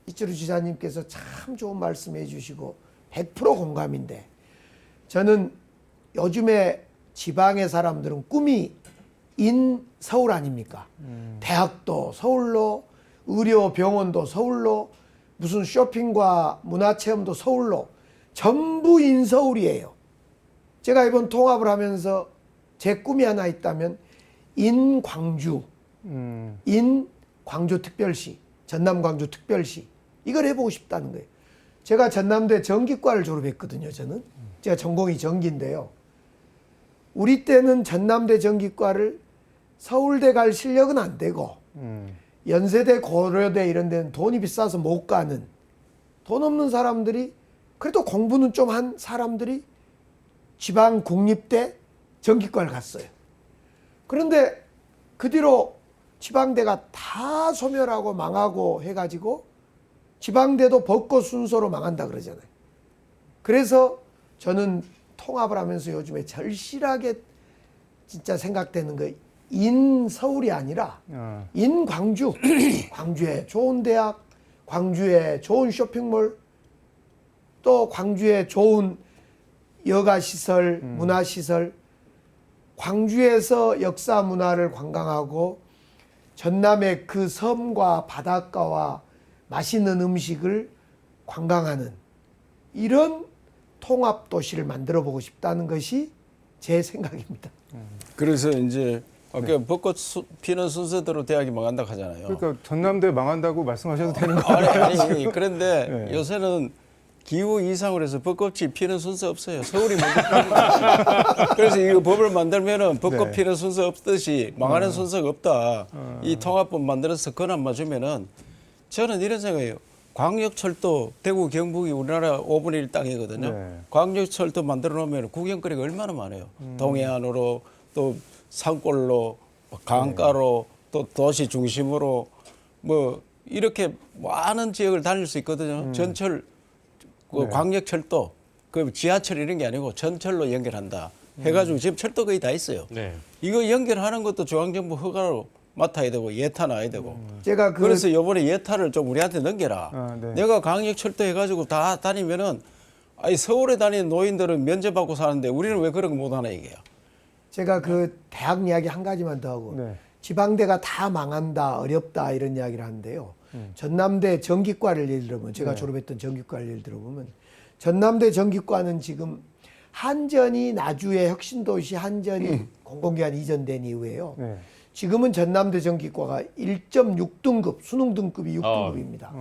이철우 지사님께서 참 좋은 말씀해 주시고 100% 공감인데 저는 요즘에 지방의 사람들은 꿈이 인서울 아닙니까? 대학도 서울로, 의료 병원도 서울로, 무슨 쇼핑과 문화체험도 서울로 전부 인서울이에요. 제가 이번 통합을 하면서 제 꿈이 하나 있다면 인광주, 인광주특별시, 전남광주특별시 이걸 해보고 싶다는 거예요. 제가 전남대 전기과를 졸업했거든요. 저는 제가 전공이 전기인데요. 우리 때는 전남대 전기과를 서울대 갈 실력은 안 되고 연세대, 고려대 이런 데는 돈이 비싸서 못 가는 돈 없는 사람들이 그래도 공부는 좀 한 사람들이 지방 국립대 전기과를 갔어요. 그런데 그 뒤로 지방대가 다 소멸하고 망하고 해가지고 지방대도 벚꽃 순서로 망한다 그러잖아요. 그래서 저는 통합을 하면서 요즘에 절실하게 진짜 생각되는 거 인서울이 아니라 인광주. 광주에 좋은 대학, 광주에 좋은 쇼핑몰, 또 광주에 좋은 여가시설, 문화시설, 광주에서 역사 문화를 관광하고 전남의 그 섬과 바닷가와 맛있는 음식을 관광하는 이런 통합 도시를 만들어 보고 싶다는 것이 제 생각입니다. 그래서 이제 아까 벚꽃 피는 순서대로 대학이 망한다 하잖아요. 그러니까 전남대 망한다고 말씀하셔도 되는 거 아니, 그런데 네. 요새는 기후 이상으로 해서 벚꽃이 피는 순서 없어요. 서울이 먼저 피는 그래서 이거 법을 만들면은 벚꽃 네. 피는 순서 없듯이 망하는 순서가 없다. 이 통합법 만들어서 권한 맞으면은 저는 이런 생각이에요. 광역철도 대구 경북이 우리나라 5분의 1 땅이거든요. 네. 광역철도 만들어 놓으면 구경거리가 얼마나 많아요. 동해안으로 또 산골로 강가로 또 도시 중심으로 뭐 이렇게 많은 지역을 다닐 수 있거든요. 전철 그 네. 광역철도 그 지하철 이런 게 아니고 전철로 연결한다 해가지고 지금 철도 거의 다 있어요. 네. 이거 연결하는 것도 중앙정부 허가로 맡아야 되고 예타 놔야 되고. 제가 그래서 이번에 예타를 좀 우리한테 넘겨라. 네. 내가 광역철도 해가지고 다 다니면은 아니 서울에 다니는 노인들은 면제받고 사는데 우리는 왜 그런 거 못하나 이게요. 제가 그 대학 이야기 한 가지만 더 하고 네. 지방대가 다 망한다, 어렵다 이런 이야기를 하는데요. 전남대 전기과를 예를 들어보면 제가 졸업했던 전기과를 예를 들어보면 전남대 전기과는 지금 한전이 나주의 혁신도시 한전이 공공기관 이전된 이후에요. 네. 지금은 전남대 전기과가 1.6등급 수능 등급이 6등급입니다.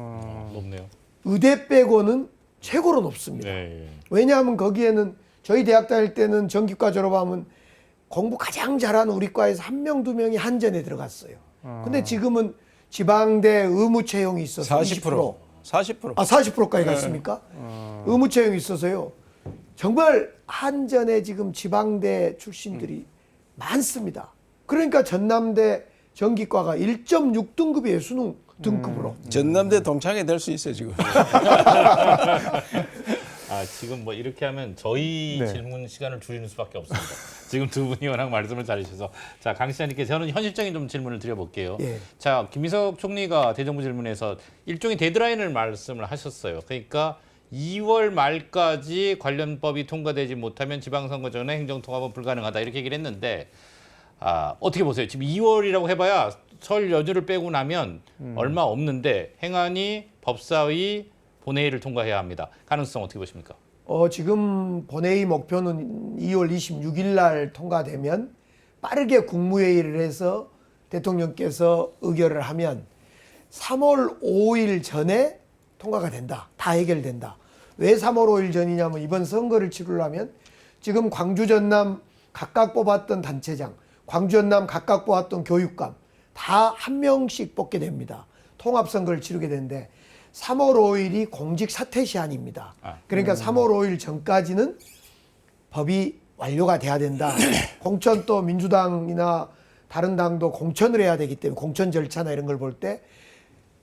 높네요. 의대 빼고는 최고로 높습니다. 네. 왜냐하면 거기에는 저희 대학 다닐 때는 전기과 졸업하면 공부 가장 잘하는 우리 과에서 1명, 2명이 한전에 들어갔어요. 근데 지금은 지방대 의무 채용이 있어서 40%. 40%. 아, 40%까지 갔습니까? 의무 채용이 있어서요. 정말 한전에 지금 지방대 출신들이 많습니다. 그러니까 전남대 전기과가 1.6등급이에요. 수능 등급으로. 전남대 동창회 될 수 있어요 지금. 아, 지금 뭐 이렇게 하면 저희 네. 질문 시간을 줄이는 수밖에 없습니다. 지금 두 분이 워낙 말씀을 잘해주셔서. 자, 강 시장님께 저는 현실적인 좀 질문을 드려볼게요. 예. 자, 김희석 총리가 대정부 질문에서 일종의 데드라인을 말씀을 하셨어요. 그러니까 2월 말까지 관련법이 통과되지 못하면 지방선거 전에 행정통합은 불가능하다 이렇게 얘기를 했는데 어떻게 보세요? 지금 2월이라고 해봐야 설 연휴를 빼고 나면 얼마 없는데 행안위, 법사위, 본회의를 통과해야 합니다. 가능성 어떻게 보십니까? 지금 본회의 목표는 2월 26일 날 통과되면 빠르게 국무회의를 해서 대통령께서 의결을 하면 3월 5일 전에 통과가 된다. 다 해결된다. 왜 3월 5일 전이냐면 이번 선거를 치르려면 지금 광주 전남 각각 뽑았던 단체장, 광주 전남 각각 뽑았던 교육감 다 한 명씩 뽑게 됩니다. 통합선거를 치르게 되는데 3월 5일이 공직 사퇴 시한입니다. 그러니까 3월 5일 전까지는 법이 완료가 돼야 된다. 공천 또 민주당이나 다른 당도 공천을 해야 되기 때문에 공천 절차나 이런 걸 볼 때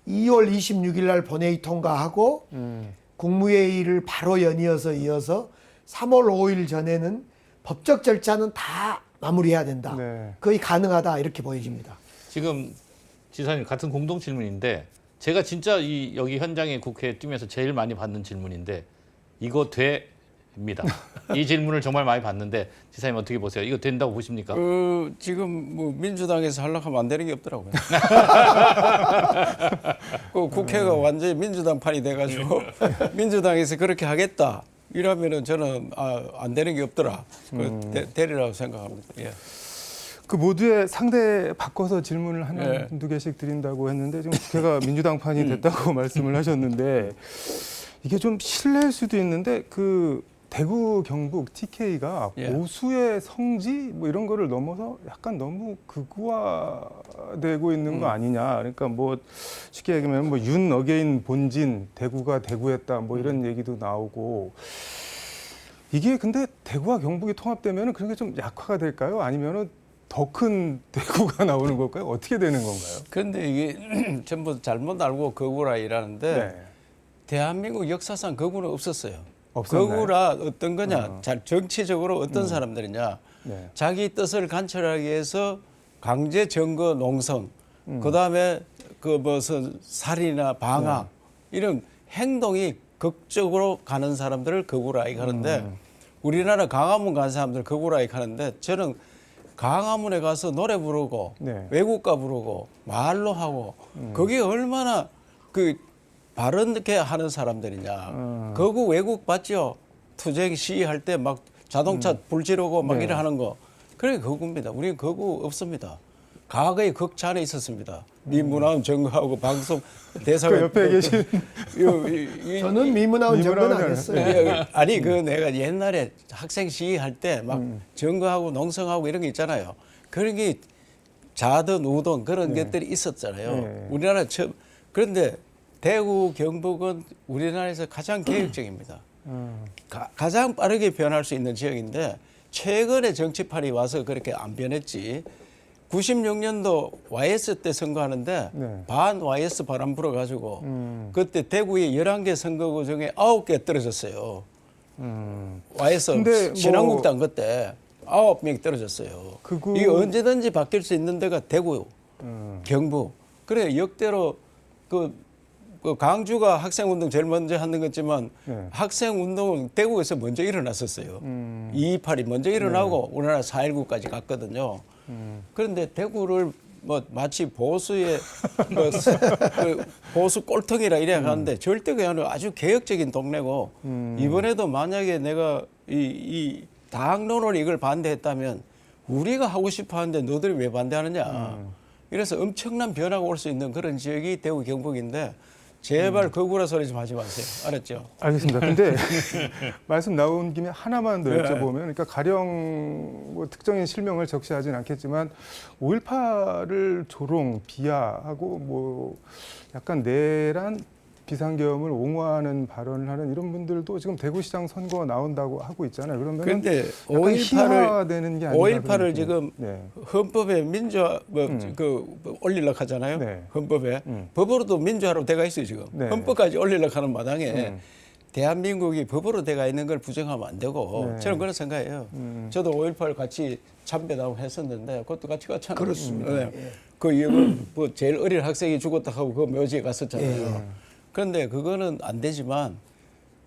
2월 26일 날 본회의 통과하고 국무회의를 바로 이어서 3월 5일 전에는 법적 절차는 다 마무리해야 된다. 네. 거의 가능하다 이렇게 보여집니다. 지금 지사님 같은 공동 질문인데 제가 진짜 여기 현장에 국회에 뛰면서 제일 많이 받는 질문인데 이거 됩니다. 이 질문을 정말 많이 받는데 지사님 어떻게 보세요? 이거 된다고 보십니까? 지금 뭐 민주당에서 하려고 하면 안 되는 게 없더라고요. 그 국회가 완전히 민주당 판이 돼가지고 민주당에서 그렇게 하겠다 이러면은 저는 안 되는 게 없더라. 되리라고 생각합니다. 예. 그 모두의 상대 바꿔서 질문을 하나 네. 두 개씩 드린다고 했는데 지금 국회가 민주당판이 됐다고 말씀을 하셨는데 이게 좀 실례일 수도 있는데 그 대구 경북 TK가 예. 보수의 성지 뭐 이런 거를 넘어서 약간 너무 극우화되고 있는 거 아니냐. 그러니까 뭐 쉽게 얘기하면 뭐 윤 어게인 본진 대구가 대구했다 뭐 이런 얘기도 나오고 이게 근데 대구와 경북이 통합되면은 그런 게 좀 약화가 될까요? 아니면은 더 큰 대구가 나오는 걸까요? 어떻게 되는 건가요? 그런데 이게 전부 잘못 알고 거구라 이라는데 네. 대한민국 역사상 거구는 없었어요. 없었나요? 거구라 어떤 거냐? 잘 정치적으로 어떤 사람들이냐? 네. 자기 뜻을 관철하기 위해서 강제 점거 농성, 그다음에 그 무슨 살인이나 방화 이런 행동이 극적으로 가는 사람들을 거구라이 하는데 우리나라 강화문 간 사람들 거구라이 하는데 저는 강화문에 가서 노래 부르고 네. 외국가 부르고 말로 하고 그게 얼마나 그 바른게 하는 사람들이냐. 거구 외국 봤죠? 투쟁 시위할 때 막 자동차 불 지르고 막 네. 이래 하는 거. 그게 거구입니다. 우리는 거구 없습니다. 과거에 극찬에 있었습니다. 미문화운 점거하고 방송 대사가 그 옆에 계신 저는 미문화운 정도는 안 했어요. 아니 그 내가 옛날에 학생 시위할 때 막 점거하고 농성하고 이런 게 있잖아요. 그런 게 자든 우든 그런 것들이 있었잖아요. 네. 우리나라 처음 그런데 대구 경북은 우리나라에서 가장 계획적입니다. 가장 빠르게 변할 수 있는 지역인데 최근에 정치판이 와서 그렇게 안 변했지. 96년도 YS 때 선거하는데 네. 반 YS 바람 불어가지고 그때 대구에 11개 선거구 중에 9개 떨어졌어요. YS 근데 뭐- 신한국당 그때 9명이 떨어졌어요. 그거- 이게 언제든지 바뀔 수 있는 데가 대구, 경북. 그래 역대로 그 광주가 학생운동 제일 먼저 하는 거지만 네. 학생운동은 대구에서 먼저 일어났었어요. 228이 먼저 일어나고 우리나라 4.19까지 갔거든요. 그런데 대구를 뭐 마치 보수의 뭐 그 보수 꼴통이라 이래 하는데 절대 그게 아니고 아주 개혁적인 동네고 이번에도 만약에 내가 이 당론으로 이걸 반대했다면 우리가 하고 싶어 하는데 너들이 왜 반대하느냐. 이래서 엄청난 변화가 올 수 있는 그런 지역이 대구 경북인데 제발 거구라 소리 좀 하지 마세요. 알았죠? 알겠습니다. 근데 말씀 나온 김에 하나만 더 여쭤보면, 그러니까 가령 뭐 특정인 실명을 적시하진 않겠지만 5.18을 조롱, 비하하고 뭐 약간 내란 비상계엄을 옹호하는 발언을 하는 이런 분들도 지금 대구시장 선거 나온다고 하고 있잖아요. 그러면 그런데 약간 희화되는 게 아닌가 5.18을 지금 네. 헌법에 민주화 올리려고 하잖아요. 네. 헌법에 법으로도 민주화로 돼가 있어요 지금. 네. 헌법까지 올리려고 하는 마당에 대한민국이 법으로 돼가 있는 걸 부정하면 안 되고 네. 저는 그런 생각해요. 저도 5.18 같이 참배나고 했었는데 그것도 같이 갔잖아요. 그렇습니다. 네. 그 이유는 뭐 제일 어린 학생이 죽었다 하고 그 묘지에 갔었잖아요. 그런데 그거는 안 되지만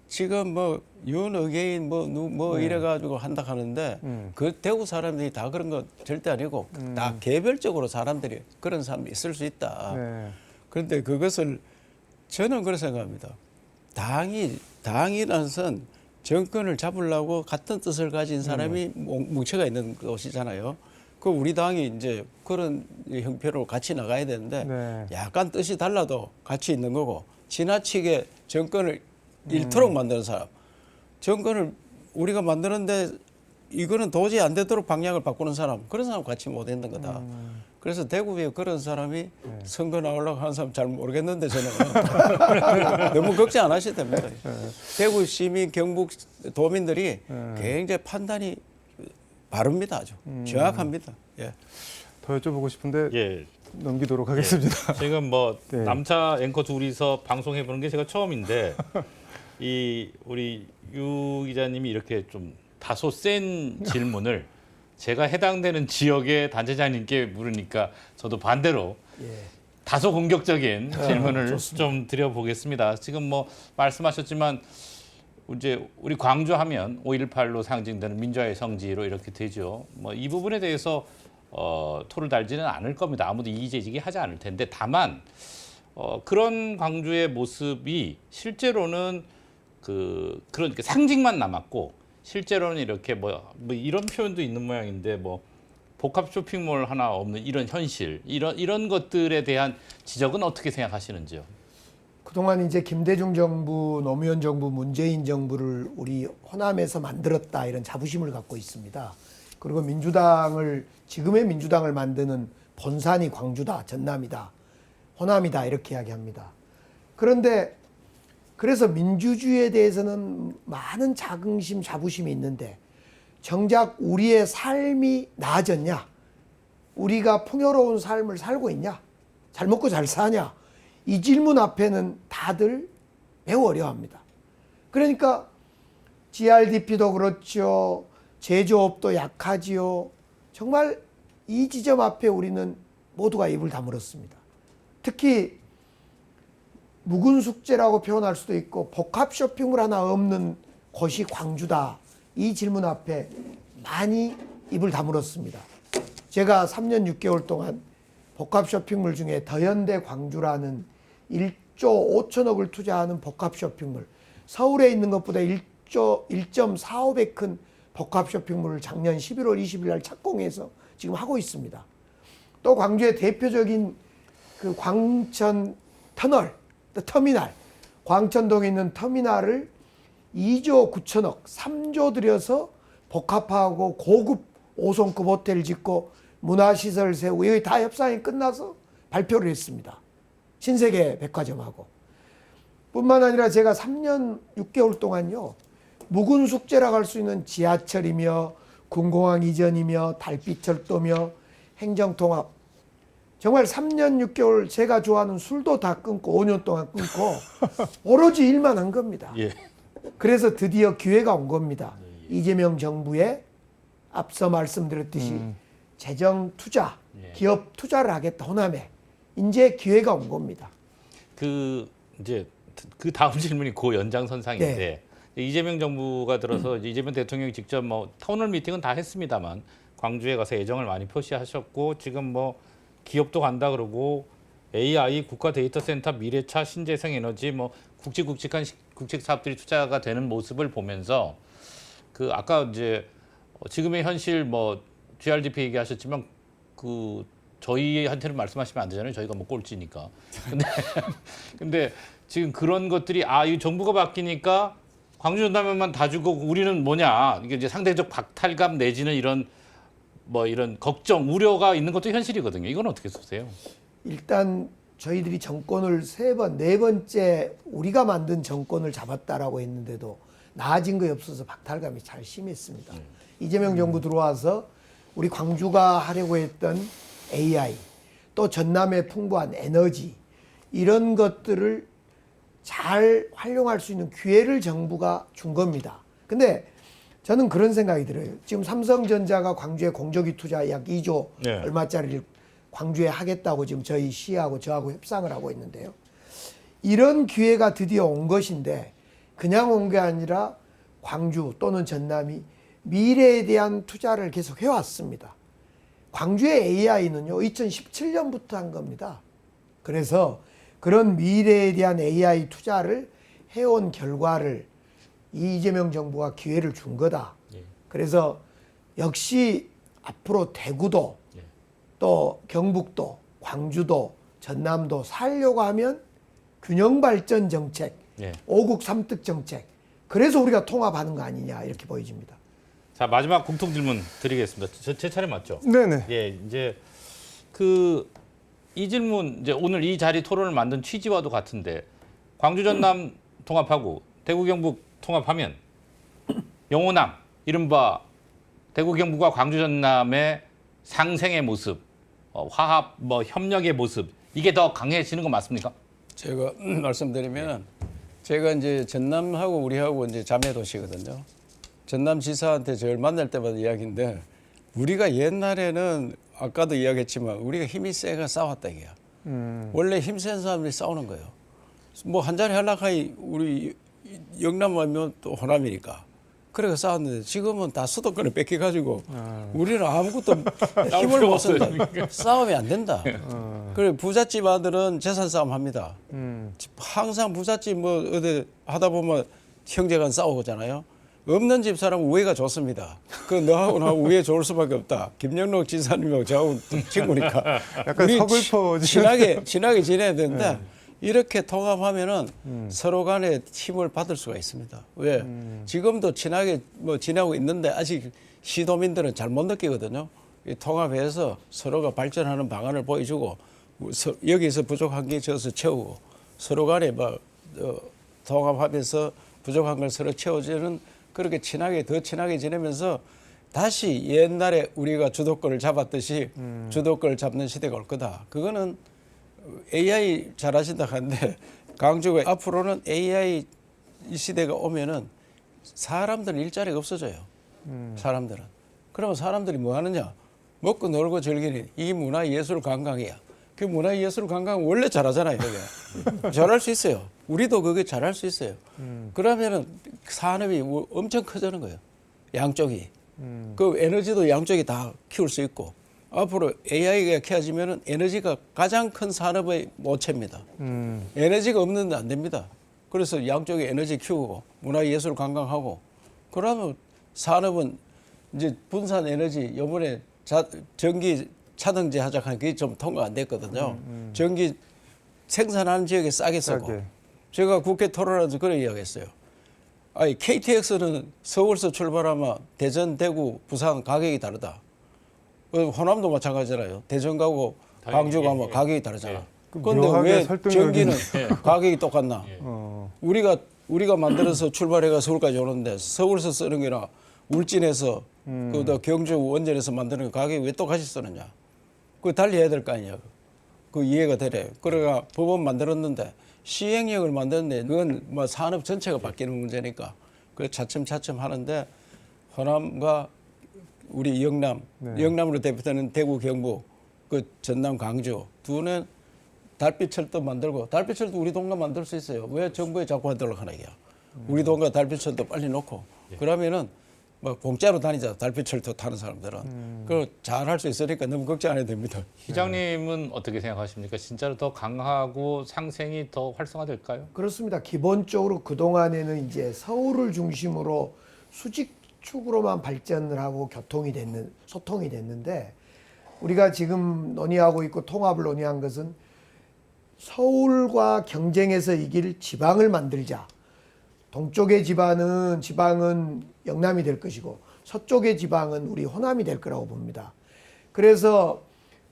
지금 뭐 윤어게인 뭐 이래가지고 한다 하는데 그 대구 사람들이 다 그런 거 절대 아니고 다 개별적으로 사람들이 그런 사람이 있을 수 있다. 네. 그런데 그것을 저는 그렇게 생각합니다. 당이라는 것은 정권을 잡으려고 같은 뜻을 가진 사람이 뭉쳐가 있는 것이잖아요. 그 우리 당이 이제 그런 형태로 같이 나가야 되는데 네. 약간 뜻이 달라도 같이 있는 거고 지나치게 정권을 잃도록 만드는 사람, 정권을 우리가 만드는데 이거는 도저히 안 되도록 방향을 바꾸는 사람, 그런 사람 같이 못 있는 거다. 그래서 대구에 그런 사람이 선거 나오려고 하는 사람 잘 모르겠는데 저는 너무 걱정 안 하셔도 됩니다. 대구 시민, 경북 도민들이 굉장히 판단이 바릅니다. 아주 정확합니다. 예. 더 여쭤보고 싶은데 예. 넘기도록 하겠습니다. 지금 뭐 네. 남자 앵커 둘이서 방송해 보는 게 제가 처음인데 이 우리 유 기자님이 이렇게 좀 다소 센 질문을 제가 해당되는 지역의 단체장님께 물으니까 저도 반대로 다소 공격적인 질문을 좀 드려보겠습니다. 지금 뭐 말씀하셨지만 이제 우리 광주하면 5.18로 상징되는 민주화의 성지로 이렇게 되죠. 뭐 이 부분에 대해서 토를 달지는 않을 겁니다. 아무도 이의제기하지 하지 않을 텐데 다만 그런 광주의 모습이 실제로는 그런 상징만 남았고 실제로는 이렇게 뭐 이런 표현도 있는 모양인데 뭐 복합 쇼핑몰 하나 없는 이런 현실 이런 것들에 대한 지적은 어떻게 생각하시는지요? 그동안 이제 김대중 정부, 노무현 정부, 문재인 정부를 우리 호남에서 만들었다 이런 자부심을 갖고 있습니다. 그리고 민주당을 지금의 민주당을 만드는 본산이 광주다, 전남이다, 호남이다 이렇게 이야기합니다. 그런데 그래서 민주주의에 대해서는 많은 자긍심, 자부심이 있는데 정작 우리의 삶이 나아졌냐? 우리가 풍요로운 삶을 살고 있냐? 잘 먹고 잘 사냐? 이 질문 앞에는 다들 매우 어려워합니다. 그러니까 GRDP도 그렇죠. 제조업도 약하지요. 정말 이 지점 앞에 우리는 모두가 입을 다물었습니다. 특히 묵은 숙제라고 표현할 수도 있고 복합 쇼핑몰 하나 없는 곳이 광주다. 이 질문 앞에 많이 입을 다물었습니다. 제가 3년 6개월 동안 복합 쇼핑몰 중에 더현대 광주라는 1조 5천억을 투자하는 복합 쇼핑몰, 서울에 있는 것보다 1.45배 큰 복합 쇼핑몰을 작년 11월 20일 날 착공해서 지금 하고 있습니다. 또 광주의 대표적인 그 광천 터미널, 광천동에 있는 터미널을 2조 9천억, 3조 들여서 복합하고 고급 5성급 호텔 짓고 문화시설 세우고 여기 다 협상이 끝나서 발표를 했습니다. 신세계 백화점하고. 뿐만 아니라 제가 3년 6개월 동안요. 묵은 숙제라고 할 수 있는 지하철이며 군공항 이전이며 달빛철도며 행정통합. 정말 3년 6개월 제가 좋아하는 술도 다 끊고 5년 동안 끊고 오로지 일만 한 겁니다. 예. 그래서 드디어 기회가 온 겁니다. 이재명 정부에 앞서 말씀드렸듯이 재정 투자, 기업 투자를 하겠다 호남에 이제 기회가 온 겁니다. 이제 그 다음 질문이 그 연장선상인데 네. 이재명 정부가 들어서 이재명 대통령이 직접 뭐 타운홀 미팅은 다 했습니다만 광주에 가서 애정을 많이 표시하셨고 지금 뭐 기업도 간다 그러고 AI 국가 데이터 센터 미래차 신재생 에너지 뭐 굵직굵직한 국책 사업들이 투자가 되는 모습을 보면서 그 아까 이제 지금의 현실 뭐 GRDP 얘기하셨지만 그 저희한테는 말씀하시면 안 되잖아요. 저희가 뭐 꼴찌니까. 근데 지금 그런 것들이 이 정부가 바뀌니까 광주 전남에만 다 주고 우리는 뭐냐 이게 이제 상대적 박탈감 내지는 이런 걱정, 우려가 있는 것도 현실이거든요. 이건 어떻게 보세요? 일단 저희들이 정권을 3번, 4번째 우리가 만든 정권을 잡았다라고 했는데도 나아진 것이 없어서 박탈감이 잘 심했습니다. 이재명 정부 들어와서 우리 광주가 하려고 했던 AI, 또 전남의 풍부한 에너지 이런 것들을 잘 활용할 수 있는 기회를 정부가 준 겁니다. 근데 저는 그런 생각이 들어요. 지금 삼성전자가 광주에 공조기 투자 약 2조 네. 얼마짜리를 광주에 하겠다고 지금 저희 시하고 저하고 협상을 하고 있는데요. 이런 기회가 드디어 온 것인데 그냥 온 게 아니라 광주 또는 전남이 미래에 대한 투자를 계속 해왔습니다. 광주의 AI는요, 2017년부터 한 겁니다. 그래서 그런 미래에 대한 AI 투자를 해온 결과를 이재명 정부가 기회를 준 거다. 그래서 역시 앞으로 대구도 또 경북도, 광주도, 전남도 살려고 하면 균형발전 정책, 5국 3특 정책. 그래서 우리가 통합하는 거 아니냐 이렇게 보여집니다. 자, 마지막 공통 질문 드리겠습니다. 제 차례 맞죠? 네네. 예, 이제 이 질문 이제 오늘 이 자리 토론을 만든 취지와도 같은데 광주 전남 통합하고 대구 경북 통합하면 영호남 이른바 대구 경북과 광주 전남의 상생의 모습, 화합 협력의 모습 이게 더 강해지는 거 맞습니까? 제가 말씀드리면 제가 이제 전남하고 우리하고 이제 자매 도시거든요. 전남지사한테 저를 만날 때마다 이야기인데 우리가 옛날에는 아까도 이야기했지만 우리가 힘이 세가 싸웠다 이게야. 원래 힘센 사람들이 싸우는 거예요. 뭐 한 자리 하려고 우리 영남 하면 또 호남이니까. 그래서 싸웠는데 지금은 다 수도권을 뺏겨가지고 우리는 아무것도 힘을 못 쓴다. 싸움이 안 된다. 그래 부잣집 아들은 재산 싸움 합니다. 항상 부잣집 뭐 어디 하다 보면 형제간 싸우잖아요. 없는 집 사람은 우애가 좋습니다. 그 너하고 나하고 우애 좋을 수밖에 없다. 김영록 지사님하고 저하고 친구니까. 약간 서글퍼지는. 친하게 지내야 된다. 이렇게 통합하면은 서로 간에 힘을 받을 수가 있습니다. 왜? 지금도 친하게 뭐 지내고 있는데 아직 시도민들은 잘 못 느끼거든요. 이 통합해서 서로가 발전하는 방안을 보여주고 여기서 부족한 게 저서 채우고 서로 간에 통합하면서 부족한 걸 서로 채워주는 그렇게 더 친하게 지내면서 다시 옛날에 우리가 주도권을 잡았듯이 주도권을 잡는 시대가 올 거다. 그거는 AI 잘하신다 하는데 강조가 앞으로는 AI 이 시대가 오면은 사람들은 일자리가 없어져요. 사람들은. 그러면 사람들이 뭐 하느냐? 먹고 놀고 즐기는 이 문화예술 관광이야. 그 문화예술 관광은 원래 잘하잖아요. 그게. 잘할 수 있어요. 우리도 그게 잘할 수 있어요. 그러면은 산업이 엄청 커지는 거예요. 양쪽이. 그 에너지도 양쪽이 다 키울 수 있고 앞으로 AI가 키워지면은 에너지가 가장 큰 산업의 모체입니다. 에너지가 없는데 안 됩니다. 그래서 양쪽에 에너지 키우고 문화예술 관광하고 그러면 산업은 이제 분산 에너지 이번에 전기 차등제 하자 하니까 그게 좀 통과 안 됐거든요. 전기 생산하는 지역에 싸게 쓰고 제가 국회 토론에서 그런 이야기했어요. 아니 KTX는 서울서 출발하면 대전, 대구, 부산 가격이 다르다. 호남도 마찬가지잖아요. 대전 가고 광주 가면 가격이 다르잖아. 그런데 왜 전기는 가격이 똑같나? 우리가 만들어서 출발해가 서울까지 오는데 서울서 쓰는 게나 울진에서 그 경주 원전에서 만드는 가격이 왜 똑같이 쓰느냐? 그 달리해야 될 거 아니야. 그 이해가 되래. 그래가 법원 만들었는데 시행령을 만드는데 그건 뭐 산업 전체가 바뀌는 문제니까 그 차츰차츰 하는데 호남과 우리 영남, 영남으로 대표되는 대구, 경북, 그 전남, 광주 두는 달빛철도 만들고 달빛철도 우리 동네 만들 수 있어요. 왜 정부에 자꾸 하도록 하나 이야? 우리 동네 달빛철도 빨리 놓고 그러면은 뭐 공짜로 다니자 달빛철도 타는 사람들은 그 잘할 수 있으니까 너무 걱정 안 해도 됩니다. 시장님은 어떻게 생각하십니까? 진짜로 더 강하고 상생이 더 활성화될까요? 그렇습니다. 기본적으로 그동안에는 이제 서울을 중심으로 수직축으로만 발전을 하고 소통이 됐는데 우리가 지금 논의하고 있고 통합을 논의한 것은 서울과 경쟁해서 이길 지방을 만들자. 동쪽의 지방은 영남이 될 것이고 서쪽의 지방은 우리 호남이 될 거라고 봅니다. 그래서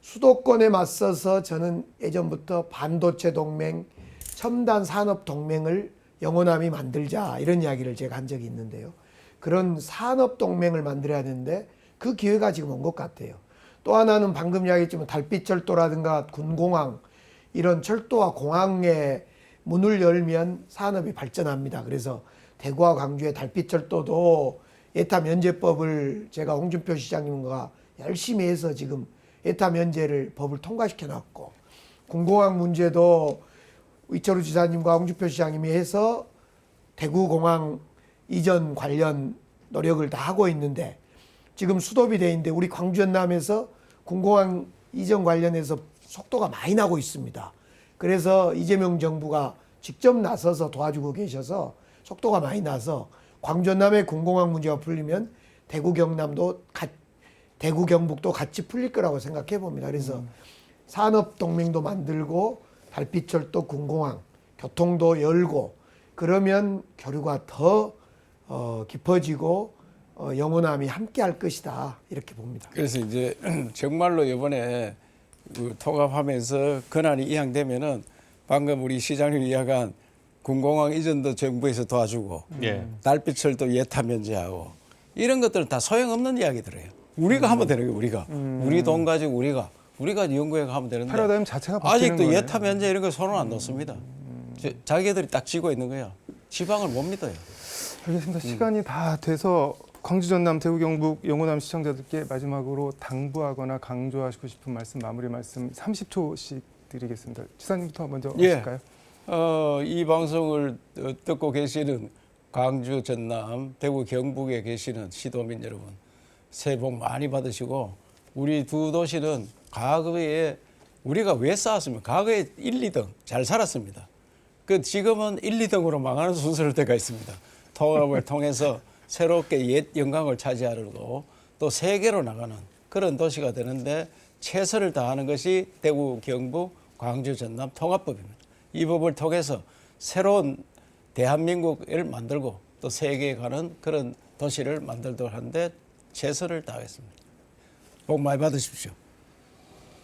수도권에 맞서서 저는 예전부터 반도체 동맹, 첨단 산업 동맹을 영호남이 만들자 이런 이야기를 제가 한 적이 있는데요. 그런 산업 동맹을 만들어야 되는데 그 기회가 지금 온 것 같아요. 또 하나는 방금 이야기했지만 달빛철도라든가 군공항 이런 철도와 공항의 문을 열면 산업이 발전합니다. 그래서 대구와 광주의 달빛철도도 예타 면제법을 제가 홍준표 시장님과 열심히 해서 지금 예타 면제를 법을 통과시켜 놨고 군공항 문제도 이철우 지사님과 홍준표 시장님이 해서 대구공항 이전 관련 노력을 다 하고 있는데 지금 수도비 돼 있는데 우리 광주 전남에서 군공항 이전 관련해서 속도가 많이 나고 있습니다. 그래서 이재명 정부가 직접 나서서 도와주고 계셔서 속도가 많이 나서 광주 전남의 군공항 문제가 풀리면 대구 경북도 같이 풀릴 거라고 생각해 봅니다. 그래서 산업 동맹도 만들고 달빛철도 군공항 교통도 열고 그러면 교류가 더 깊어지고 영호남이 함께 할 것이다 이렇게 봅니다. 그래서 이제 정말로 이번에 통합하면서 권한이 이양되면은 방금 우리 시장님 이야기한 군공항 이전도 정부에서 도와주고 달빛철도 예타 면제하고 이런 것들은 다 소용없는 이야기들이에요. 우리가 하면 되는 거예요. 우리가 우리 돈 가지고 우리가 연구해 하면 되는데 패러다임 자체가 바뀌는 아직도 거예요. 예타 면제 이런 거 손을 안 놓습니다. 자기들이 딱 쥐고 있는 거야. 지방을 못 믿어요. 알겠습니다. 시간이 다 돼서 광주 전남 대구 경북 영호남 시청자들께 마지막으로 당부하거나 강조하시고 싶은 말씀 마무리 말씀 30초씩 드리겠습니다. 지사님부터 먼저 하실까요? 이 방송을 듣고 계시는 광주 전남 대구 경북에 계시는 시도민 여러분 새해 복 많이 받으시고 우리 두 도시는 과거에 우리가 왜 싸웠습니까? 과거에 1, 2등 잘 살았습니다. 그 지금은 1, 2등으로 망하는 순서일 때가 있습니다. 통합을 통해서 새롭게 옛 영광을 차지하려고 또 세계로 나가는 그런 도시가 되는데 최선을 다하는 것이 대구, 경북, 광주, 전남 통합법입니다. 이 법을 통해서 새로운 대한민국을 만들고 또 세계에 가는 그런 도시를 만들도록 하는데 최선을 다하겠습니다. 복 많이 받으십시오.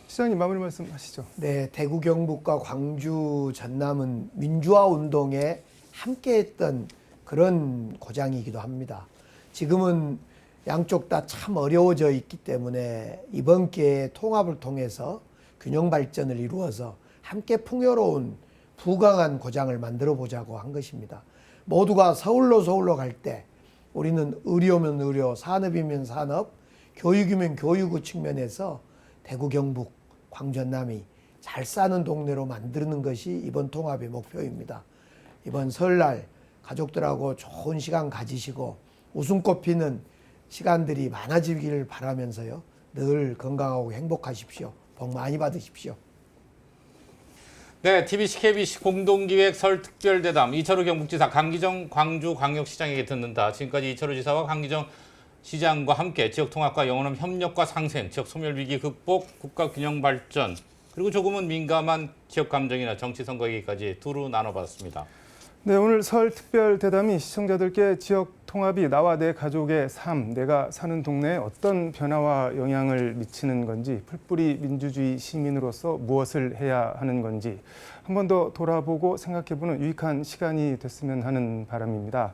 시장님 마무리 말씀하시죠. 네, 대구 경북과 광주 전남은 민주화 운동에 함께했던 그런 고장이기도 합니다. 지금은 양쪽 다 참 어려워져 있기 때문에 이번 기회에 통합을 통해서 균형 발전을 이루어서 함께 풍요로운 부강한 고장을 만들어 보자고 한 것입니다. 모두가 서울로 갈 때 우리는 의료면 의료, 산업이면 산업, 교육이면 교육 측면에서 대구 경북 광주 전남이 잘 사는 동네로 만드는 것이 이번 통합의 목표입니다. 이번 설날 가족들하고 좋은 시간 가지시고 웃음꽃 피는 시간들이 많아지기를 바라면서요. 늘 건강하고 행복하십시오. 복 많이 받으십시오. 네, TBC, KBC 공동기획 설 특별대담 이철우 경북지사 강기정 광주광역시장에게 듣는다. 지금까지 이철우 지사와 강기정 시장과 함께 지역 통합과 영원한 협력과 상생, 지역 소멸 위기 극복, 국가 균형 발전, 그리고 조금은 민감한 지역 감정이나 정치 선거 얘기까지 두루 나눠봤습니다. 네, 오늘 설 특별 대담이 시청자들께 지역 통합이 나와 내 가족의 삶, 내가 사는 동네에 어떤 변화와 영향을 미치는 건지, 풀뿌리 민주주의 시민으로서 무엇을 해야 하는 건지 한 번 더 돌아보고 생각해보는 유익한 시간이 됐으면 하는 바람입니다.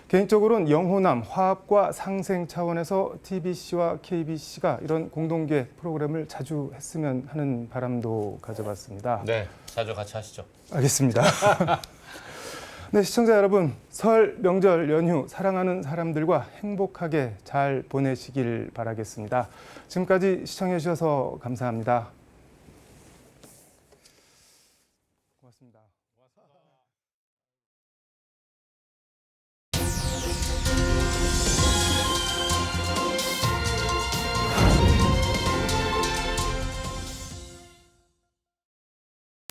개인적으로는 영호남, 화합과 상생 차원에서 TBC와 KBC가 이런 공동기획 프로그램을 자주 했으면 하는 바람도 가져봤습니다. 네, 자주 같이 하시죠. 알겠습니다. 네, 시청자 여러분, 설 명절 연휴 사랑하는 사람들과 행복하게 잘 보내시길 바라겠습니다. 지금까지 시청해 주셔서 감사합니다. 고맙습니다.